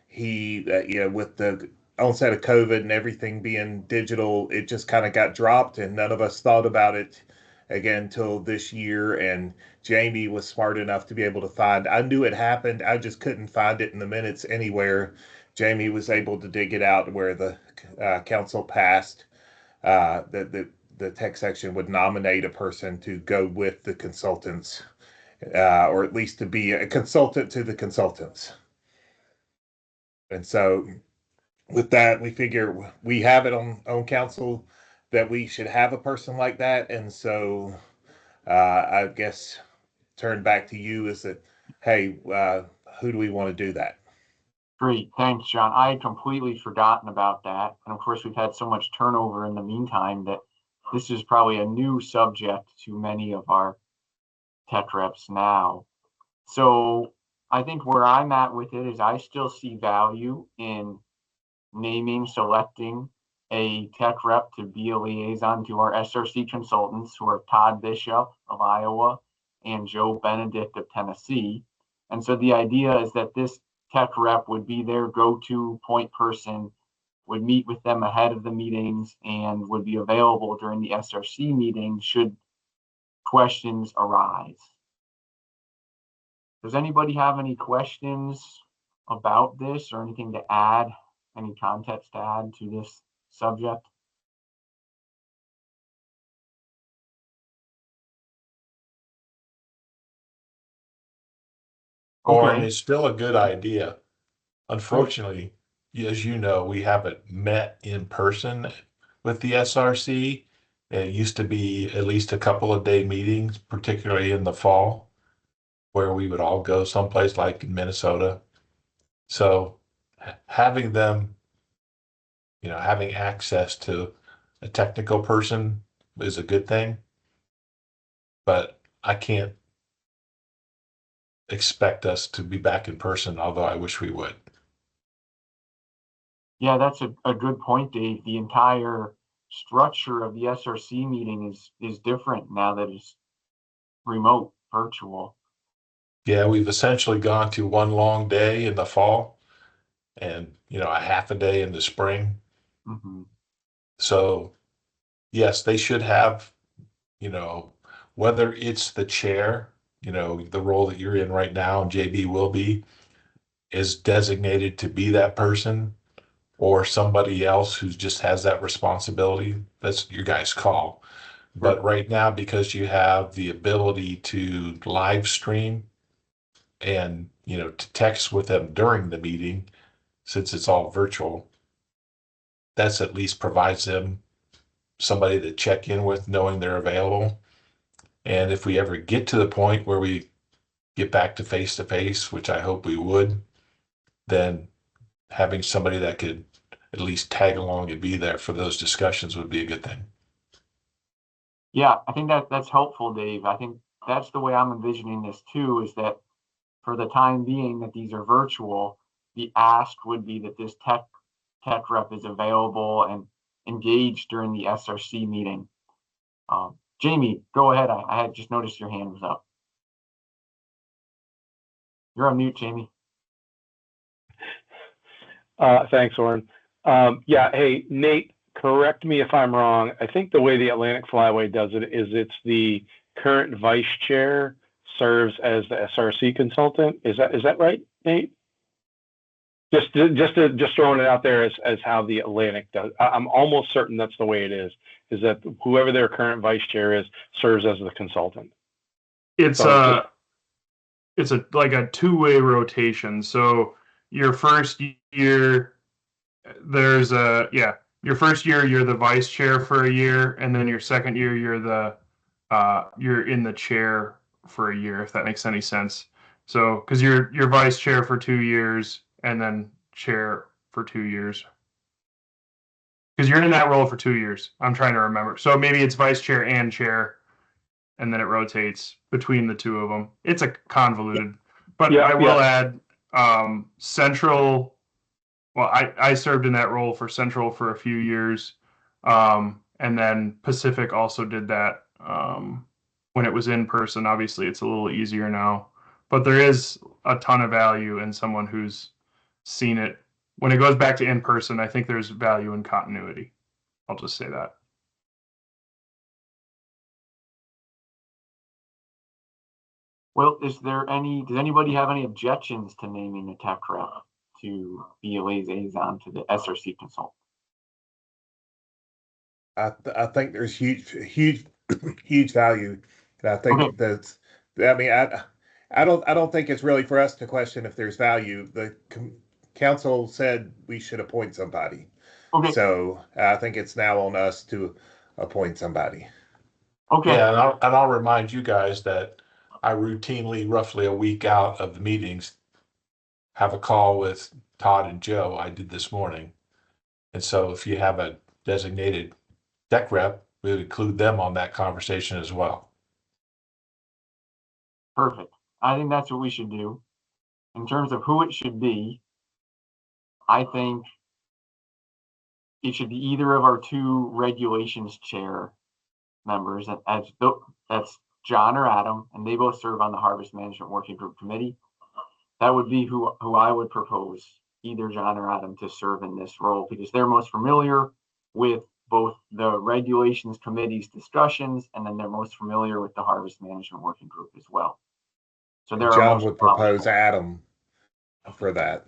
he with the onset of COVID and everything being digital, it just kind of got dropped, and none of us thought about it again till this year. And Jamie was smart enough to be able to find, I knew it happened, I just couldn't find it in the minutes anywhere. Jamie was able to dig it out where the council passed that the tech section would nominate a person to go with the consultants, or at least to be a consultant to the consultants. And so with that, we figure we have it on council that we should have a person like that. And so I guess turn back to you is that, hey, who do we want to do that? Great. Thanks, John. I had completely forgotten about that. And of course, we've had so much turnover in the meantime that this is probably a new subject to many of our tech reps now. So I think where I'm at with it is I still see value in selecting a tech rep to be a liaison to our SRC consultants, who are Todd Bishop of Iowa and Joe Benedict of Tennessee. And so the idea is that this tech rep would be their go-to point person, would meet with them ahead of the meetings, and would be available during the SRC meeting should questions arise. Does anybody have any questions about this or anything to add? any context to add to this subject? Orin, Okay. it's still a good idea. Unfortunately, as you know, we haven't met in person with the SRC. It used to be at least a couple of day meetings, particularly in the fall, where we would all go someplace like in Minnesota. So having them, having access to a technical person is a good thing, but I can't expect us to be back in person, although I wish we would. Yeah, that's a good point, Dave. The entire structure of the SRC meeting is different now that it's remote, virtual. Yeah, we've essentially gone to one long day in the fall and, a half a day in the spring. Mm-hmm. So, yes, they should have, whether it's the chair, the role that you're in right now, and JB will be, is designated to be that person, or somebody else who just has that responsibility. That's your guys' call. But right now, because you have the ability to live stream and, to text with them during the meeting, since it's all virtual, that's at least provides them somebody to check in with, knowing they're available. And if we ever get to the point where we get back to face, which I hope we would, then having somebody that could at least tag along and be there for those discussions would be a good thing. Yeah, I think that's helpful, Dave. I think that's the way I'm envisioning this too, is that for the time being that these are virtual, the ask would be that this tech rep is available and engaged during the SRC meeting. Jamie, go ahead. I had just noticed your hand was up. You're on mute, Jamie. Thanks, Orin. Yeah, hey, Nate, correct me if I'm wrong. I think the way the Atlantic Flyway does it is it's the current vice chair serves as the SRC consultant. Is that right, Nate? Just throwing it out there as how the Atlantic does. I'm almost certain that's the way it is that whoever their current vice chair is serves as the consultant. It's like a two-way rotation. So your first year, your first year you're the vice chair for a year, and then your second year you're in the chair for a year, if that makes any sense. So because you're vice chair for 2 years and then chair for 2 years. Because you're in that role for 2 years. I'm trying to remember. So maybe it's vice chair and chair, and then it rotates between the two of them. It's a convoluted, but I will add Central. Well, I served in that role for Central for a few years, and then Pacific also did that when it was in person. Obviously, it's a little easier now, but there is a ton of value in someone who's seen it. When it goes back to in person, I think there's value in continuity. I'll just say that. Well, does anybody have any objections to naming a tech rep to be a liaison to the SRC consultant? I think there's huge value. And I think that's, I mean, I don't think it's really for us to question if there's value. The council said we should appoint somebody. Okay. So I think it's now on us to appoint somebody. Okay. Yeah, and I'll remind you guys that I routinely, roughly a week out of the meetings, have a call with Todd and Joe. I did this morning. And so if you have a designated tech rep, we would include them on that conversation as well. Perfect. I think that's what we should do. In terms of who it should be, I think it should be either of our two regulations chair members. That's John or Adam, and they both serve on the Harvest Management Working Group Committee. That would be who I would propose, either John or Adam, to serve in this role, because they're most familiar with both the regulations committee's discussions, and then they're most familiar with the Harvest Management Working Group as well. So John would propose Adam for that.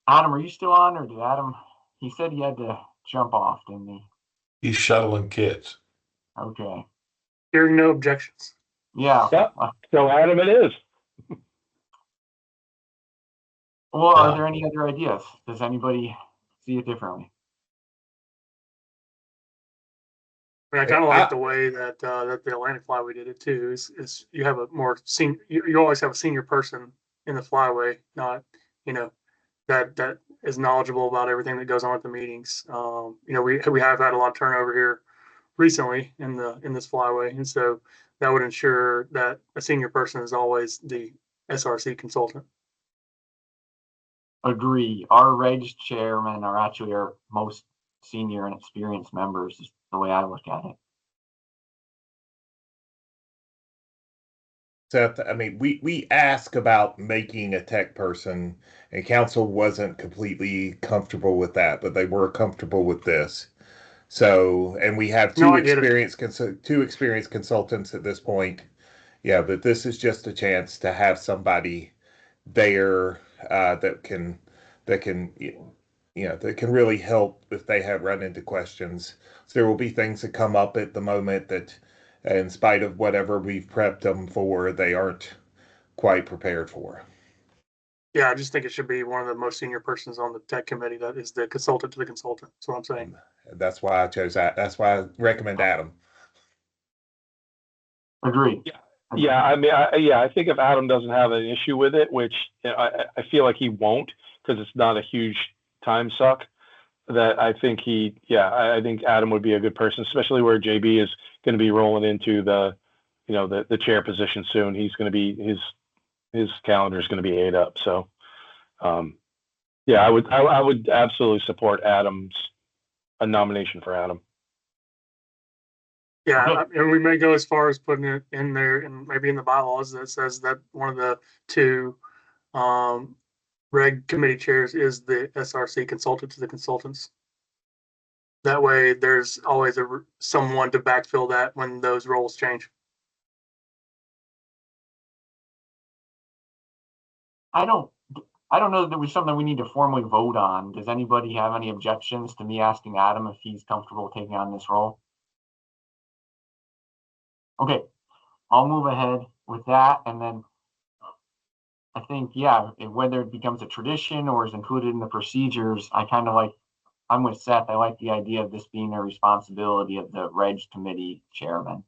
Adam, are you still on, or did Adam? He said he had to jump off, didn't he? He's shuttling kids. Okay. Hearing no objections. Yeah. Yep. So Adam, it is. Well, are there any other ideas? Does anybody see it differently? I mean, I kind of like the way that that the Atlantic Flyway did it too. Is you have a more senior, you always have a senior person in the Flyway, not that is knowledgeable about everything that goes on at the meetings. We have had a lot of turnover here recently in this Flyway, and so that would ensure that a senior person is always the SRC consultant. Agree. Our reg chairmen are actually our most senior and experienced members, is the way I look at it. Seth, I mean, we asked about making a tech person, and council wasn't completely comfortable with that, but they were comfortable with this. So, and we have two experienced consultants at this point. Yeah, but this is just a chance to have somebody there that can that can really help if they have run into questions. So there will be things that come up at the moment that, in spite of whatever we've prepped them for, they aren't quite prepared for. Yeah, I just think it should be one of the most senior persons on the tech committee that is the consultant to the consultant. That's what I'm saying. That's why I chose that. That's why I recommend Adam. Agree. Yeah. I mean, I think if Adam doesn't have an issue with it, which I feel like he won't, because it's not a huge time suck, that I think I think Adam would be a good person, especially where JB is going to be rolling into the chair position soon. He's going to be his calendar is going to be ate up. So, I would absolutely support a nomination for Adam. Yeah, and we may go as far as putting it in there and maybe in the bylaws that says that one of the two reg committee chairs is the SRC consultant to the consultants. That way there's always someone to backfill that when those roles change. I don't know that there was something we need to formally vote on. Does anybody have any objections to me asking Adam if he's comfortable taking on this role? Okay, I'll move ahead with that, and then I think, whether it becomes a tradition or is included in the procedures, I'm with Seth. I like the idea of this being a responsibility of the Reg Committee chairman.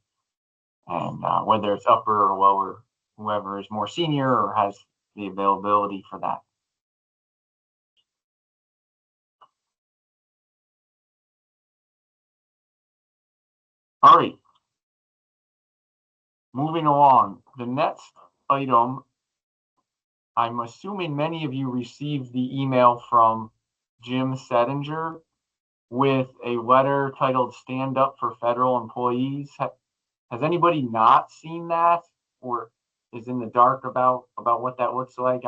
And whether it's upper or lower, whoever is more senior or has the availability for that. All right. Moving along, the next item, I'm assuming many of you received the email from Jim Settinger with a letter titled Stand Up for Federal Employees. Has anybody not seen that or is in the dark about what that looks like?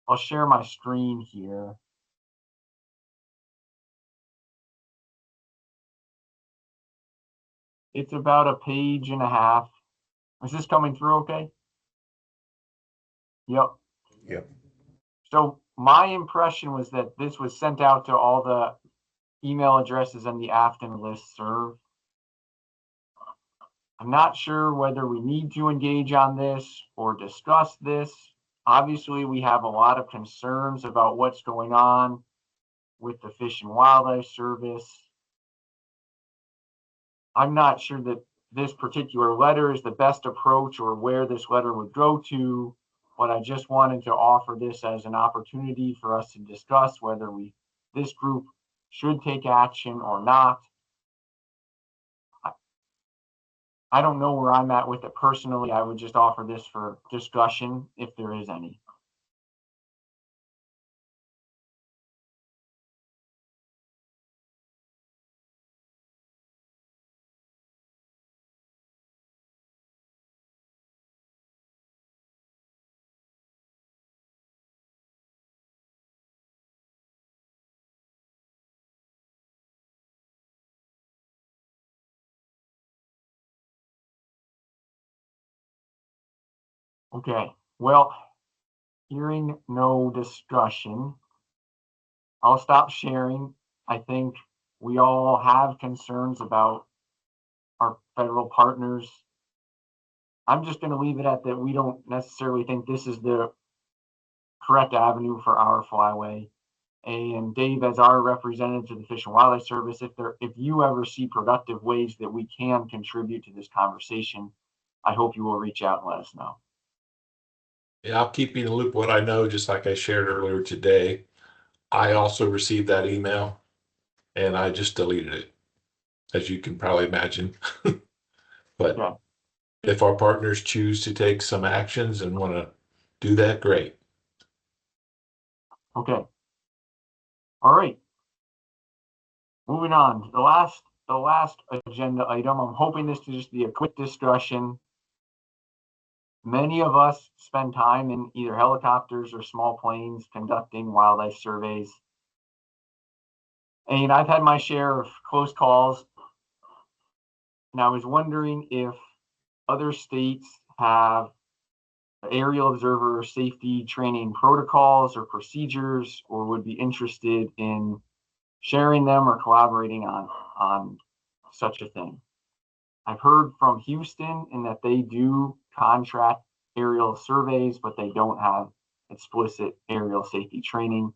I'll share my screen here. It's about a page and a half. Is this coming through okay? Yep. So my impression was that this was sent out to all the email addresses on the Afton listserv. I'm not sure whether we need to engage on this or discuss this. Obviously, we have a lot of concerns about what's going on with the Fish and Wildlife Service. I'm not sure that this particular letter is the best approach or where this letter would go to, but I just wanted to offer this as an opportunity for us to discuss whether this group should take action or not. I don't know where I'm at with it personally. I would just offer this for discussion if there is any. Okay, well, hearing no discussion, I'll stop sharing. I think we all have concerns about our federal partners. I'm just going to leave it at that. We don't necessarily think this is the correct avenue for our flyway. And Dave, as our representative to the Fish and Wildlife Service, if you ever see productive ways that we can contribute to this conversation, I hope you will reach out and let us know. Yeah, I'll keep you in the loop what I know, just like I shared earlier today. I also received that email and I just deleted it, as you can probably imagine. But Yeah. if our partners choose to take some actions and want to do that, great. Okay. All right. Moving on. The last agenda item. I'm hoping this to just be a quick discussion. Many of us spend time in either helicopters or small planes conducting wildlife surveys. And I've had my share of close calls. And I was wondering if other states have aerial observer safety training protocols or procedures, or would be interested in sharing them or collaborating on such a thing. I've heard from Houston in that they do contract aerial surveys, but they don't have explicit aerial safety training.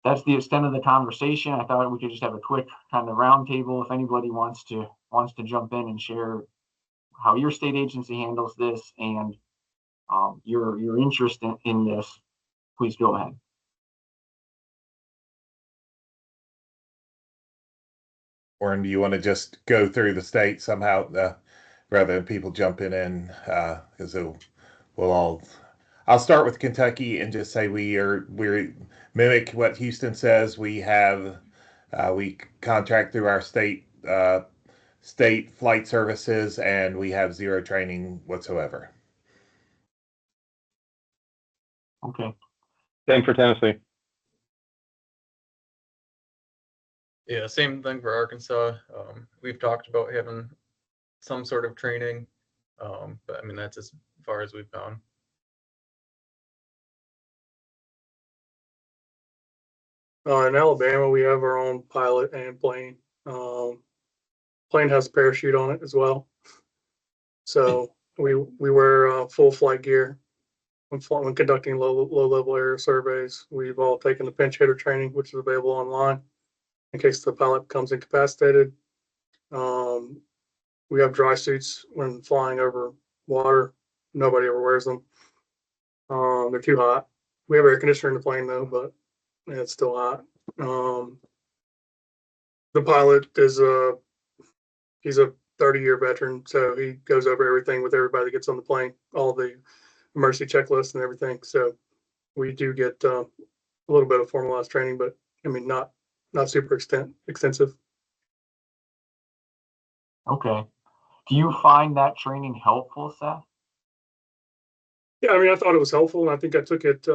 That's the extent of the conversation. I thought we could just have a quick kind of roundtable if anybody wants to jump in and share how your state agency handles this and your interest in this. Please go ahead. Or do you want to just go through the state somehow, rather than people jumping in? Because we'll all. I'll start with Kentucky and just say we mimic what Houston says. We contract through our state flight services, and we have zero training whatsoever. Okay. Same for Tennessee. Yeah, same thing for Arkansas. We've talked about having some sort of training, but I mean, that's as far as we've gone. In Alabama, we have our own pilot and plane. Plane has a parachute on it as well. So we wear full flight gear when conducting low level air surveys. We've all taken the pinch hitter training, which is available online in case the pilot becomes incapacitated. We have dry suits when flying over water. Nobody ever wears them. They're too hot. We have air conditioner in the plane though, but it's still hot. The pilot is he's a 30-year veteran, so he goes over everything with everybody that gets on the plane, all the emergency checklists and everything. So we do get a little bit of formalized training, but I mean not super extensive. Okay. Do you find that training helpful, Seth? Yeah, I mean, I thought it was helpful, and I think I took it.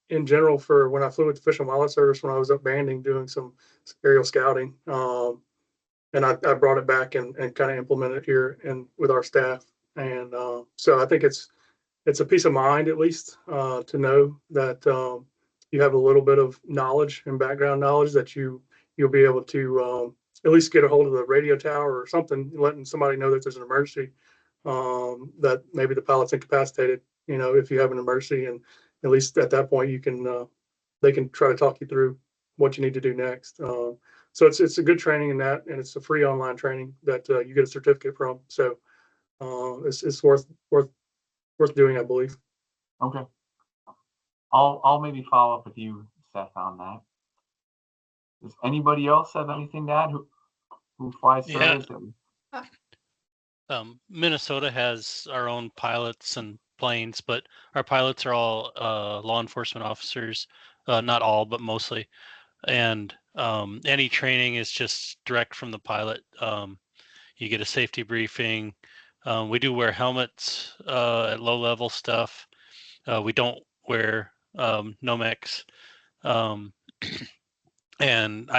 In general for when I flew with the Fish and Wildlife Service when I was up banding doing some aerial scouting, and I brought it back and kind of implemented it here and with our staff. And so I think it's a peace of mind at least to know that you have a little bit of knowledge and background knowledge that you'll be able to at least get a hold of the radio tower or something, letting somebody know that there's an emergency, that maybe the pilot's incapacitated, if you have an emergency, and at least at that point you can they can try to talk you through what you need to do next. So it's a good training in that, and it's a free online training that you get a certificate from. So it's worth doing, I believe. Okay. I'll maybe follow up with you, Seth, on that. Does anybody else have anything to add who flies surveys? Minnesota has our own pilots and planes, but our pilots are all law enforcement officers. Not all, but mostly. And any training is just direct from the pilot. You get a safety briefing. We do wear helmets at low level stuff. We don't wear Nomex. And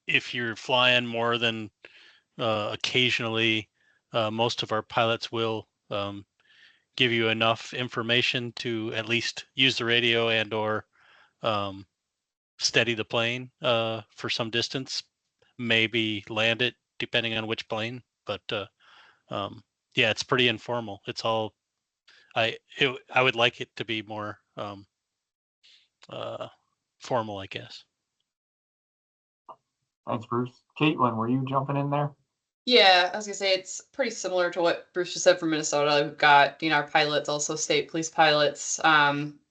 if you're flying more than occasionally, most of our pilots will give you enough information to at least use the radio and or steady the plane for some distance, maybe land it depending on which plane. But yeah, it's pretty informal. It's all I would like it to be more formal, I guess. Thanks, Bruce. Caitlin, were you jumping in there? Yeah, I was gonna say it's pretty similar to what Bruce just said from Minnesota. We've got, our pilots, also state police pilots,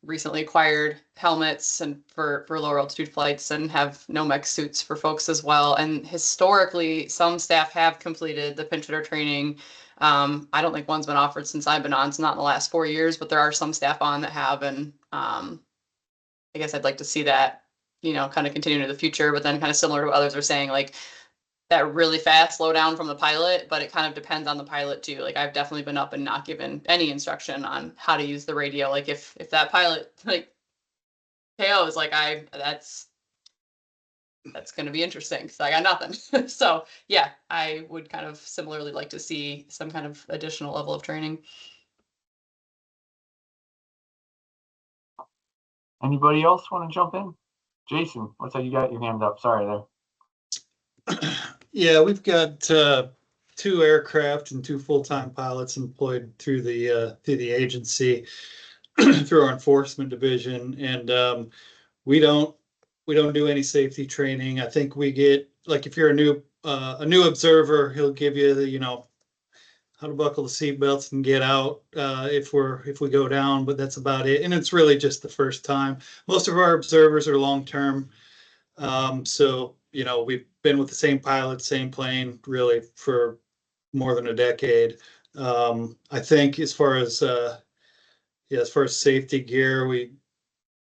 recently acquired helmets and for lower altitude flights and have no-mech suits for folks as well. And historically, some staff have completed the pinch hitter training. I don't think one's been offered since I've been on, so not in the last 4 years, but there are some staff on that have, and I guess I'd like to see that, kind of continue into the future, but then kind of similar to what others are saying, like that really fast slow down from the pilot, but it kind of depends on the pilot too. Like I've definitely been up and not given any instruction on how to use the radio. Like if that pilot like KO is like that's going to be interesting because I got nothing. So yeah, I would kind of similarly like to see some kind of additional level of training. Anybody else want to jump in? Jason, looks like you got your hand up. Sorry there. Yeah, we've got 2 aircraft and 2 full-time pilots employed through the agency, through our enforcement division, and we don't do any safety training. I think we get, like, if you're a new observer, he'll give you the how to buckle the seatbelts and get out if we go down, but that's about it. And it's really just the first time. Most of our observers are long-term, so we've been with the same pilot, same plane, really for more than a decade. I think as far as safety gear, we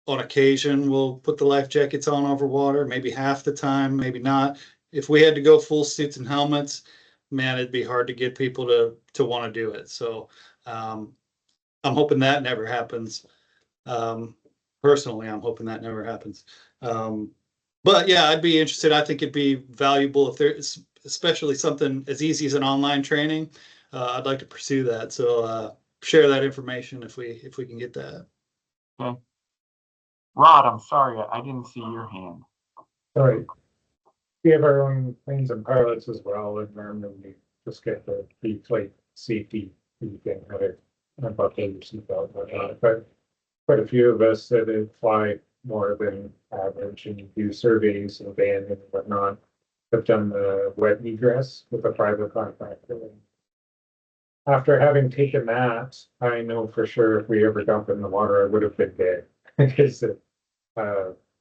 on occasion we'll put the life jackets on over water, maybe half the time, maybe not. If we had to go full suits and helmets, man, it'd be hard to get people to want to do it. So I'm hoping that never happens. Personally, I'm hoping that never happens. But yeah, I'd be interested. I think it'd be valuable if there's especially something as easy as an online training. I'd like to pursue that. So share that information if we can get that. Okay. Rod, I'm sorry, I didn't see your hand. Sorry. We have our own planes and pilots as well, and normally we just get the flight safety thing, how to buckle your seatbelt and whatnot. But quite a few of us that fly more than average and do surveys and van and whatnot have done the wet egress with a private contractor. After having taken that, I know for sure if we ever dump in the water, I would have been dead because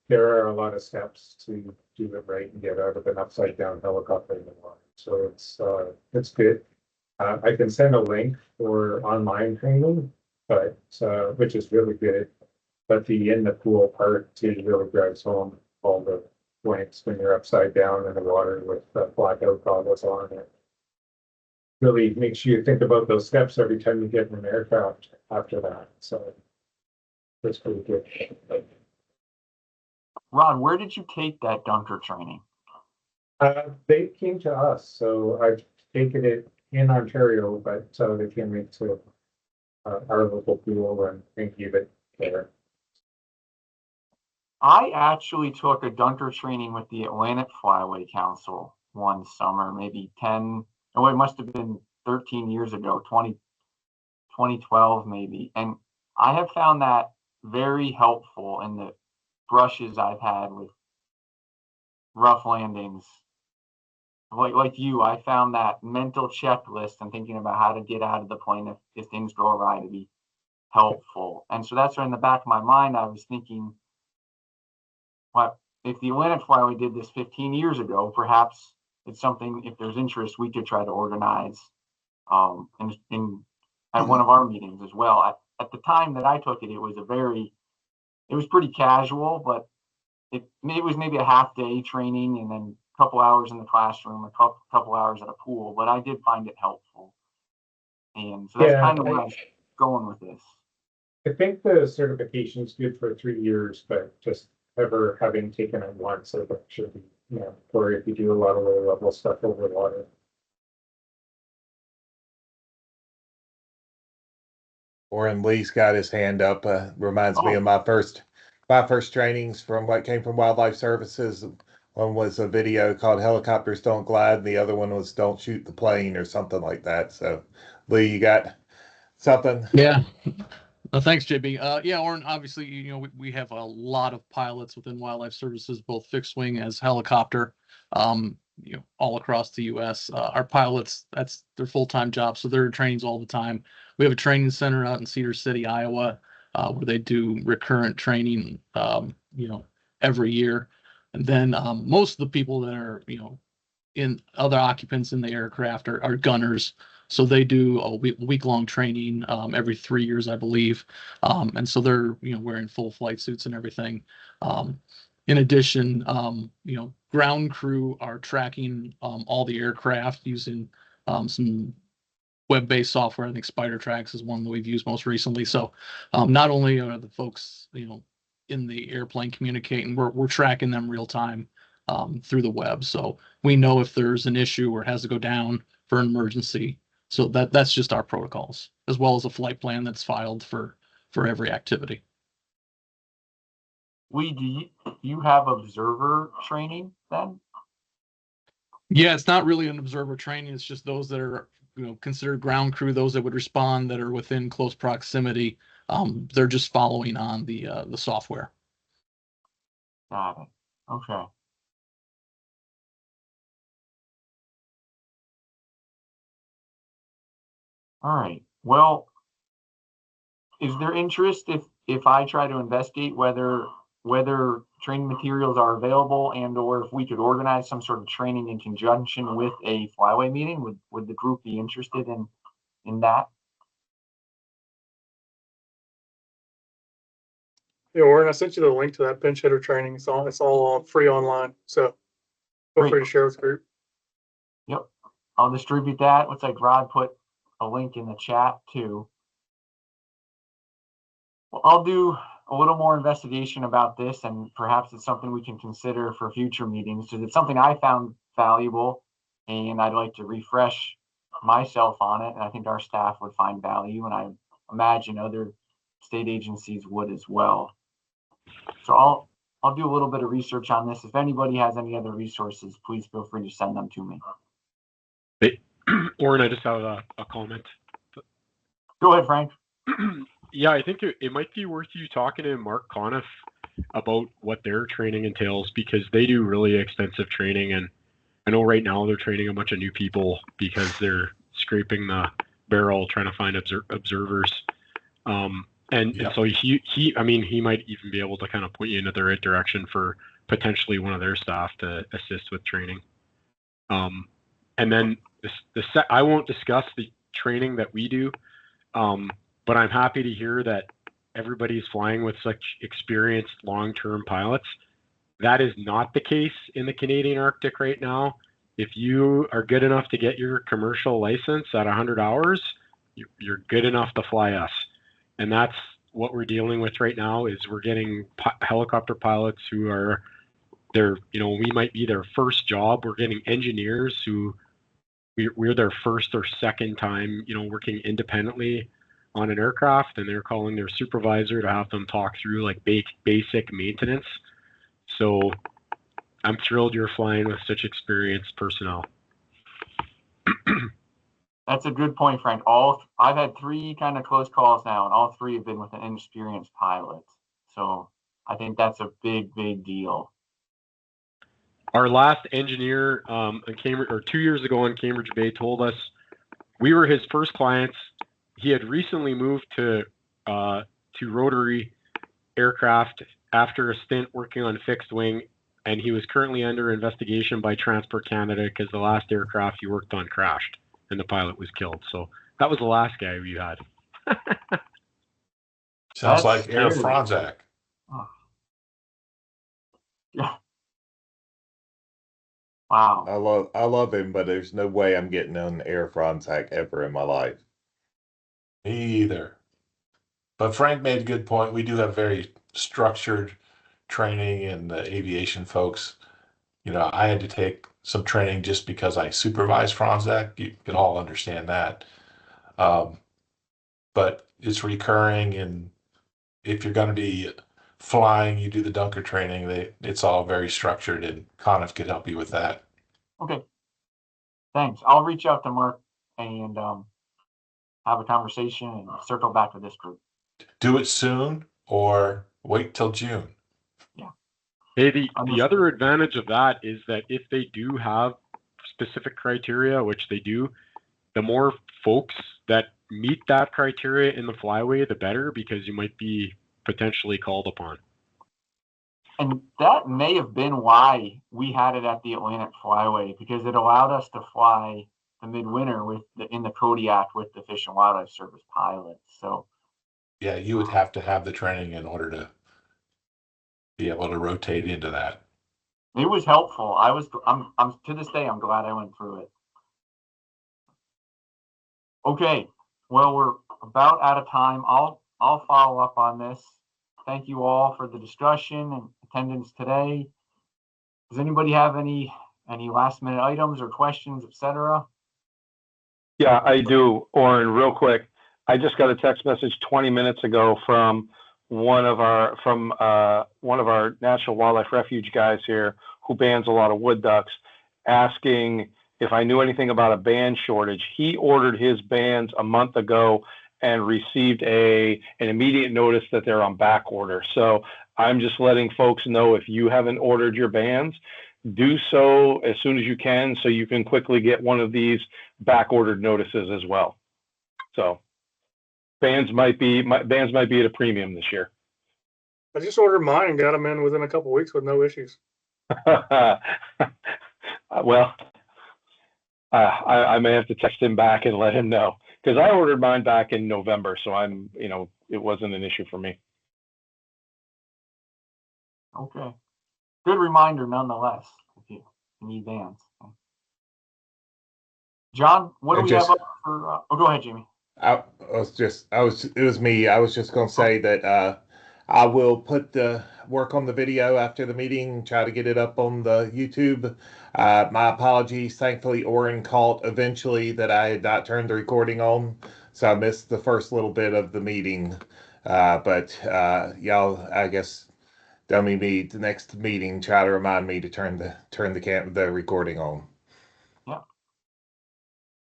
there are a lot of steps to do it right and get out of an upside down helicopter in the water. So it's good. I can send a link for online training, but which is really good. But the in the pool part too really drives home all the points when you're upside down in the water with blackout goggles on. It really makes you think about those steps every time you get in an aircraft after that. So it's pretty good. Ron, where did you take that dunker training? They came to us, so I've taken it in Ontario, but they came into our local pool and gave it there. I actually took a dunker training with the Atlantic Flyway Council one summer, maybe it must have been 13 years ago, 2012 maybe. And I have found that very helpful in the brushes I've had with rough landings. Like you, I found that mental checklist and thinking about how to get out of the plane if things go awry to be helpful. And so that's where in the back of my mind, I was thinking, what if the Atlantic Flyway did this 15 years ago? Perhaps it's something, if there's interest, we could try to organize at one of our meetings as well. At the time that I took it, it was pretty casual, but it was maybe a half day training and then a couple hours in the classroom, a couple hours at a pool, but I did find it helpful. And so that's kind of where I was going with this. I think the certification is good for 3 years, but just ever having taken it once, I think should be, or if you do a lot of low level stuff over water. Warren Lee's got his hand up. Reminds me of my first my first trainings from what came from Wildlife Services. One was a video called Helicopters Don't Glide, and the other one was Don't Shoot the Plane or something like that. So, Lee, you got something? Yeah. Thanks, JB. Yeah, Oren, obviously, we have a lot of pilots within Wildlife Services, both fixed wing as helicopter, all across the U.S. Our pilots, that's their full-time job, so they're in trainings all the time. We have a training center out in Cedar City, Iowa, where they do recurrent training, every year. And then most of the people that are, in other occupants in the aircraft are gunners. So they do a week-long training every 3 years, I believe. And so they're, wearing full flight suits and everything. In addition, ground crew are tracking all the aircraft using some web-based software. I think Spider Tracks is one that we've used most recently. So not only are the folks, in the airplane communicating, we're tracking them real time through the web. So we know if there's an issue or it has to go down for an emergency. So that's just our protocols, as well as a flight plan that's filed for every activity. Do you have observer training then? Yeah, it's not really an observer training. It's just those that are, considered ground crew, those that would respond that are within close proximity. They're just following on the software. Got it. Okay. All right. Well, is there interest if I try to investigate whether training materials are available and or if we could organize some sort of training in conjunction with a flyway meeting? Would the group be interested in that? Yeah, Warren, I sent you the link to that pinch hitter training. It's all free online. So feel free to share with the group. Yep. I'll distribute that. Looks like Rod put a link in the chat too. Well, I'll do a little more investigation about this, and perhaps it's something we can consider for future meetings, because it's something I found valuable and I'd like to refresh myself on it. And I think our staff would find value, and I imagine other state agencies would as well. So I'll do a little bit of research on this. If anybody has any other resources, please feel free to send them to me. Hey, Oren, I just have a comment. Go ahead, Frank. Yeah, I think it might be worth you talking to Mark Conniff about what their training entails, because they do really extensive training. And I know right now they're training a bunch of new people because they're scraping the barrel trying to find observers. And so he might even be able to kind of point you in the right direction for potentially one of their staff to assist with training. And then I won't discuss the training that we do, but I'm happy to hear that everybody's flying with such experienced long-term pilots. That is not the case in the Canadian Arctic right now. If you are good enough to get your commercial license at 100 hours, you're good enough to fly us. And that's what we're dealing with right now. Is we're getting helicopter pilots who are, we might be their first job. We're getting engineers who we're their first or second time, working independently on an aircraft, and they're calling their supervisor to have them talk through like basic maintenance. So I'm thrilled you're flying with such experienced personnel. That's a good point, Frank. I've had 3 kind of close calls now, and all 3 have been with an inexperienced pilot. So I think that's a big, big deal. Our last engineer in Cambridge, or 2 years ago in Cambridge Bay, told us we were his first clients. He had recently moved to rotary aircraft after a stint working on fixed wing, and he was currently under investigation by Transport Canada because the last aircraft he worked on crashed and the pilot was killed. So that was the last guy we had. Sounds like Air Franzak. Oh. Yeah. Wow. I love him, but there's no way I'm getting on Air Franzak ever in my life. Me either. But Frank made a good point. We do have very structured training, and the aviation folks, I had to take some training just because I supervise Franzak. You can all understand that. But it's recurring, and if you're going to be flying, you do the Dunker training. It's all very structured, and Conniff could help you with that. Okay. Thanks. I'll reach out to Mark and have a conversation and circle back to this group. Do it soon or wait till June. Yeah. Hey, the other advantage of that is that if they do have specific criteria, which they do, the more folks that meet that criteria in the flyway, the better, because you might be potentially called upon. And that may have been why we had it at the Atlantic Flyway, because it allowed us to fly the midwinter in the Kodiak with the Fish and Wildlife Service pilots. So yeah, you would have to have the training in order to be able to rotate into that. It was helpful. I'm to this day, I'm glad I went through it. Okay, well, we're about out of time. I'll follow up on this. Thank you all for the discussion and attendance today. Does anybody have any last minute items or questions, etc.? Yeah, I do, Oren, real quick. I just got a text message 20 minutes ago from one of our National Wildlife Refuge guys here who bans a lot of wood ducks, asking if I knew anything about a band shortage. He ordered his bands a month ago and received an immediate notice that they're on back order. So I'm just letting folks know, if you haven't ordered your bands, do so as soon as you can, so you can quickly get one of these back ordered notices as well. So bands might be at a premium this year. I just ordered mine and got them in within a couple of weeks with no issues. Well, I may have to text him back and let him know, because I ordered mine back in November, so it wasn't an issue for me. Okay. Good reminder nonetheless, if you need bands. John, what do we have up for? Go ahead, Jamie. It was me. I was just going to say that I will work on the video after the meeting, try to get it up on the YouTube. My apologies. Thankfully, Oren caught eventually that I had not turned the recording on, so I missed the first little bit of the meeting. But y'all, I guess, dummy me the next meeting, try to remind me to turn the recording on. Yeah.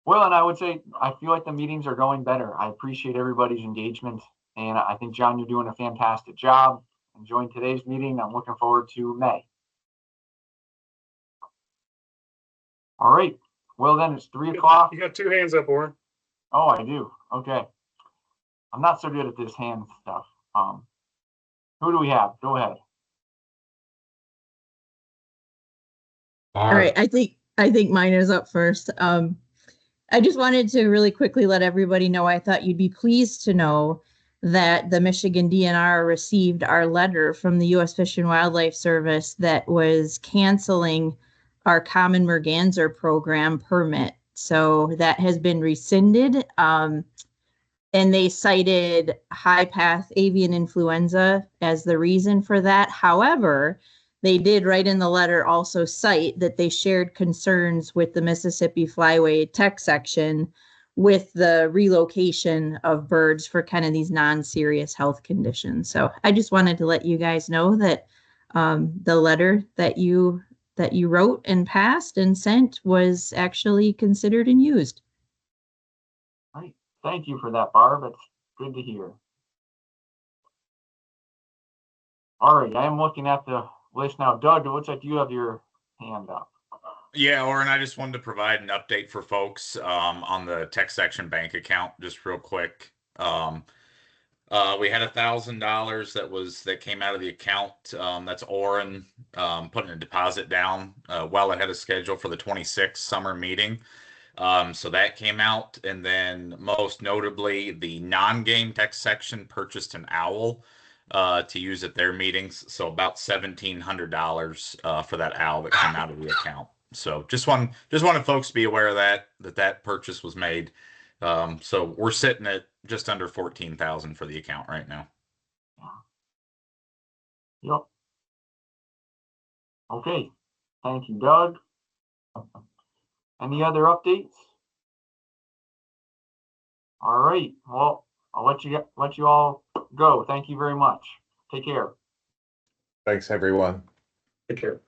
Well, and I would say I feel like the meetings are going better. I appreciate everybody's engagement, and I think, John, you're doing a fantastic job. Enjoying today's meeting. I'm looking forward to May. All right. Well, then it's 3 o'clock. You got two hands up, Oren. Oh, I do. Okay. I'm not so good at this hand stuff. Who do we have? Go ahead. All right. I think mine is up first. I just wanted to really quickly let everybody know, I thought you'd be pleased to know that the Michigan DNR received our letter from the U.S. Fish and Wildlife Service that was canceling our common merganser program permit. So that has been rescinded. And they cited high path avian influenza as the reason for that. However, they did write in the letter also cite that they shared concerns with the Mississippi Flyway Tech section with the relocation of birds for kind of these non-serious health conditions. So I just wanted to let you guys know that the letter that you wrote and passed and sent was actually considered and used. Right. Thank you for that, Barb. It's good to hear. All right, I am looking at the list now. Doug, it looks like you have your hand up. Yeah, Oren, I just wanted to provide an update for folks on the tech section bank account, just real quick. We had $1,000 that came out of the account. That's Oren putting a deposit down well ahead of schedule for the 26th summer meeting. So that came out, and then most notably, the non-game tech section purchased an owl to use at their meetings. So about $1,700 for that owl that came out of the account. So just wanted folks to be aware of that purchase was made. So we're sitting at just under 14,000 for the account right now. Yep. Okay. Thank you, Doug. Any other updates? All right. Well, I'll let you all go. Thank you very much. Take care. Thanks, everyone. Take care.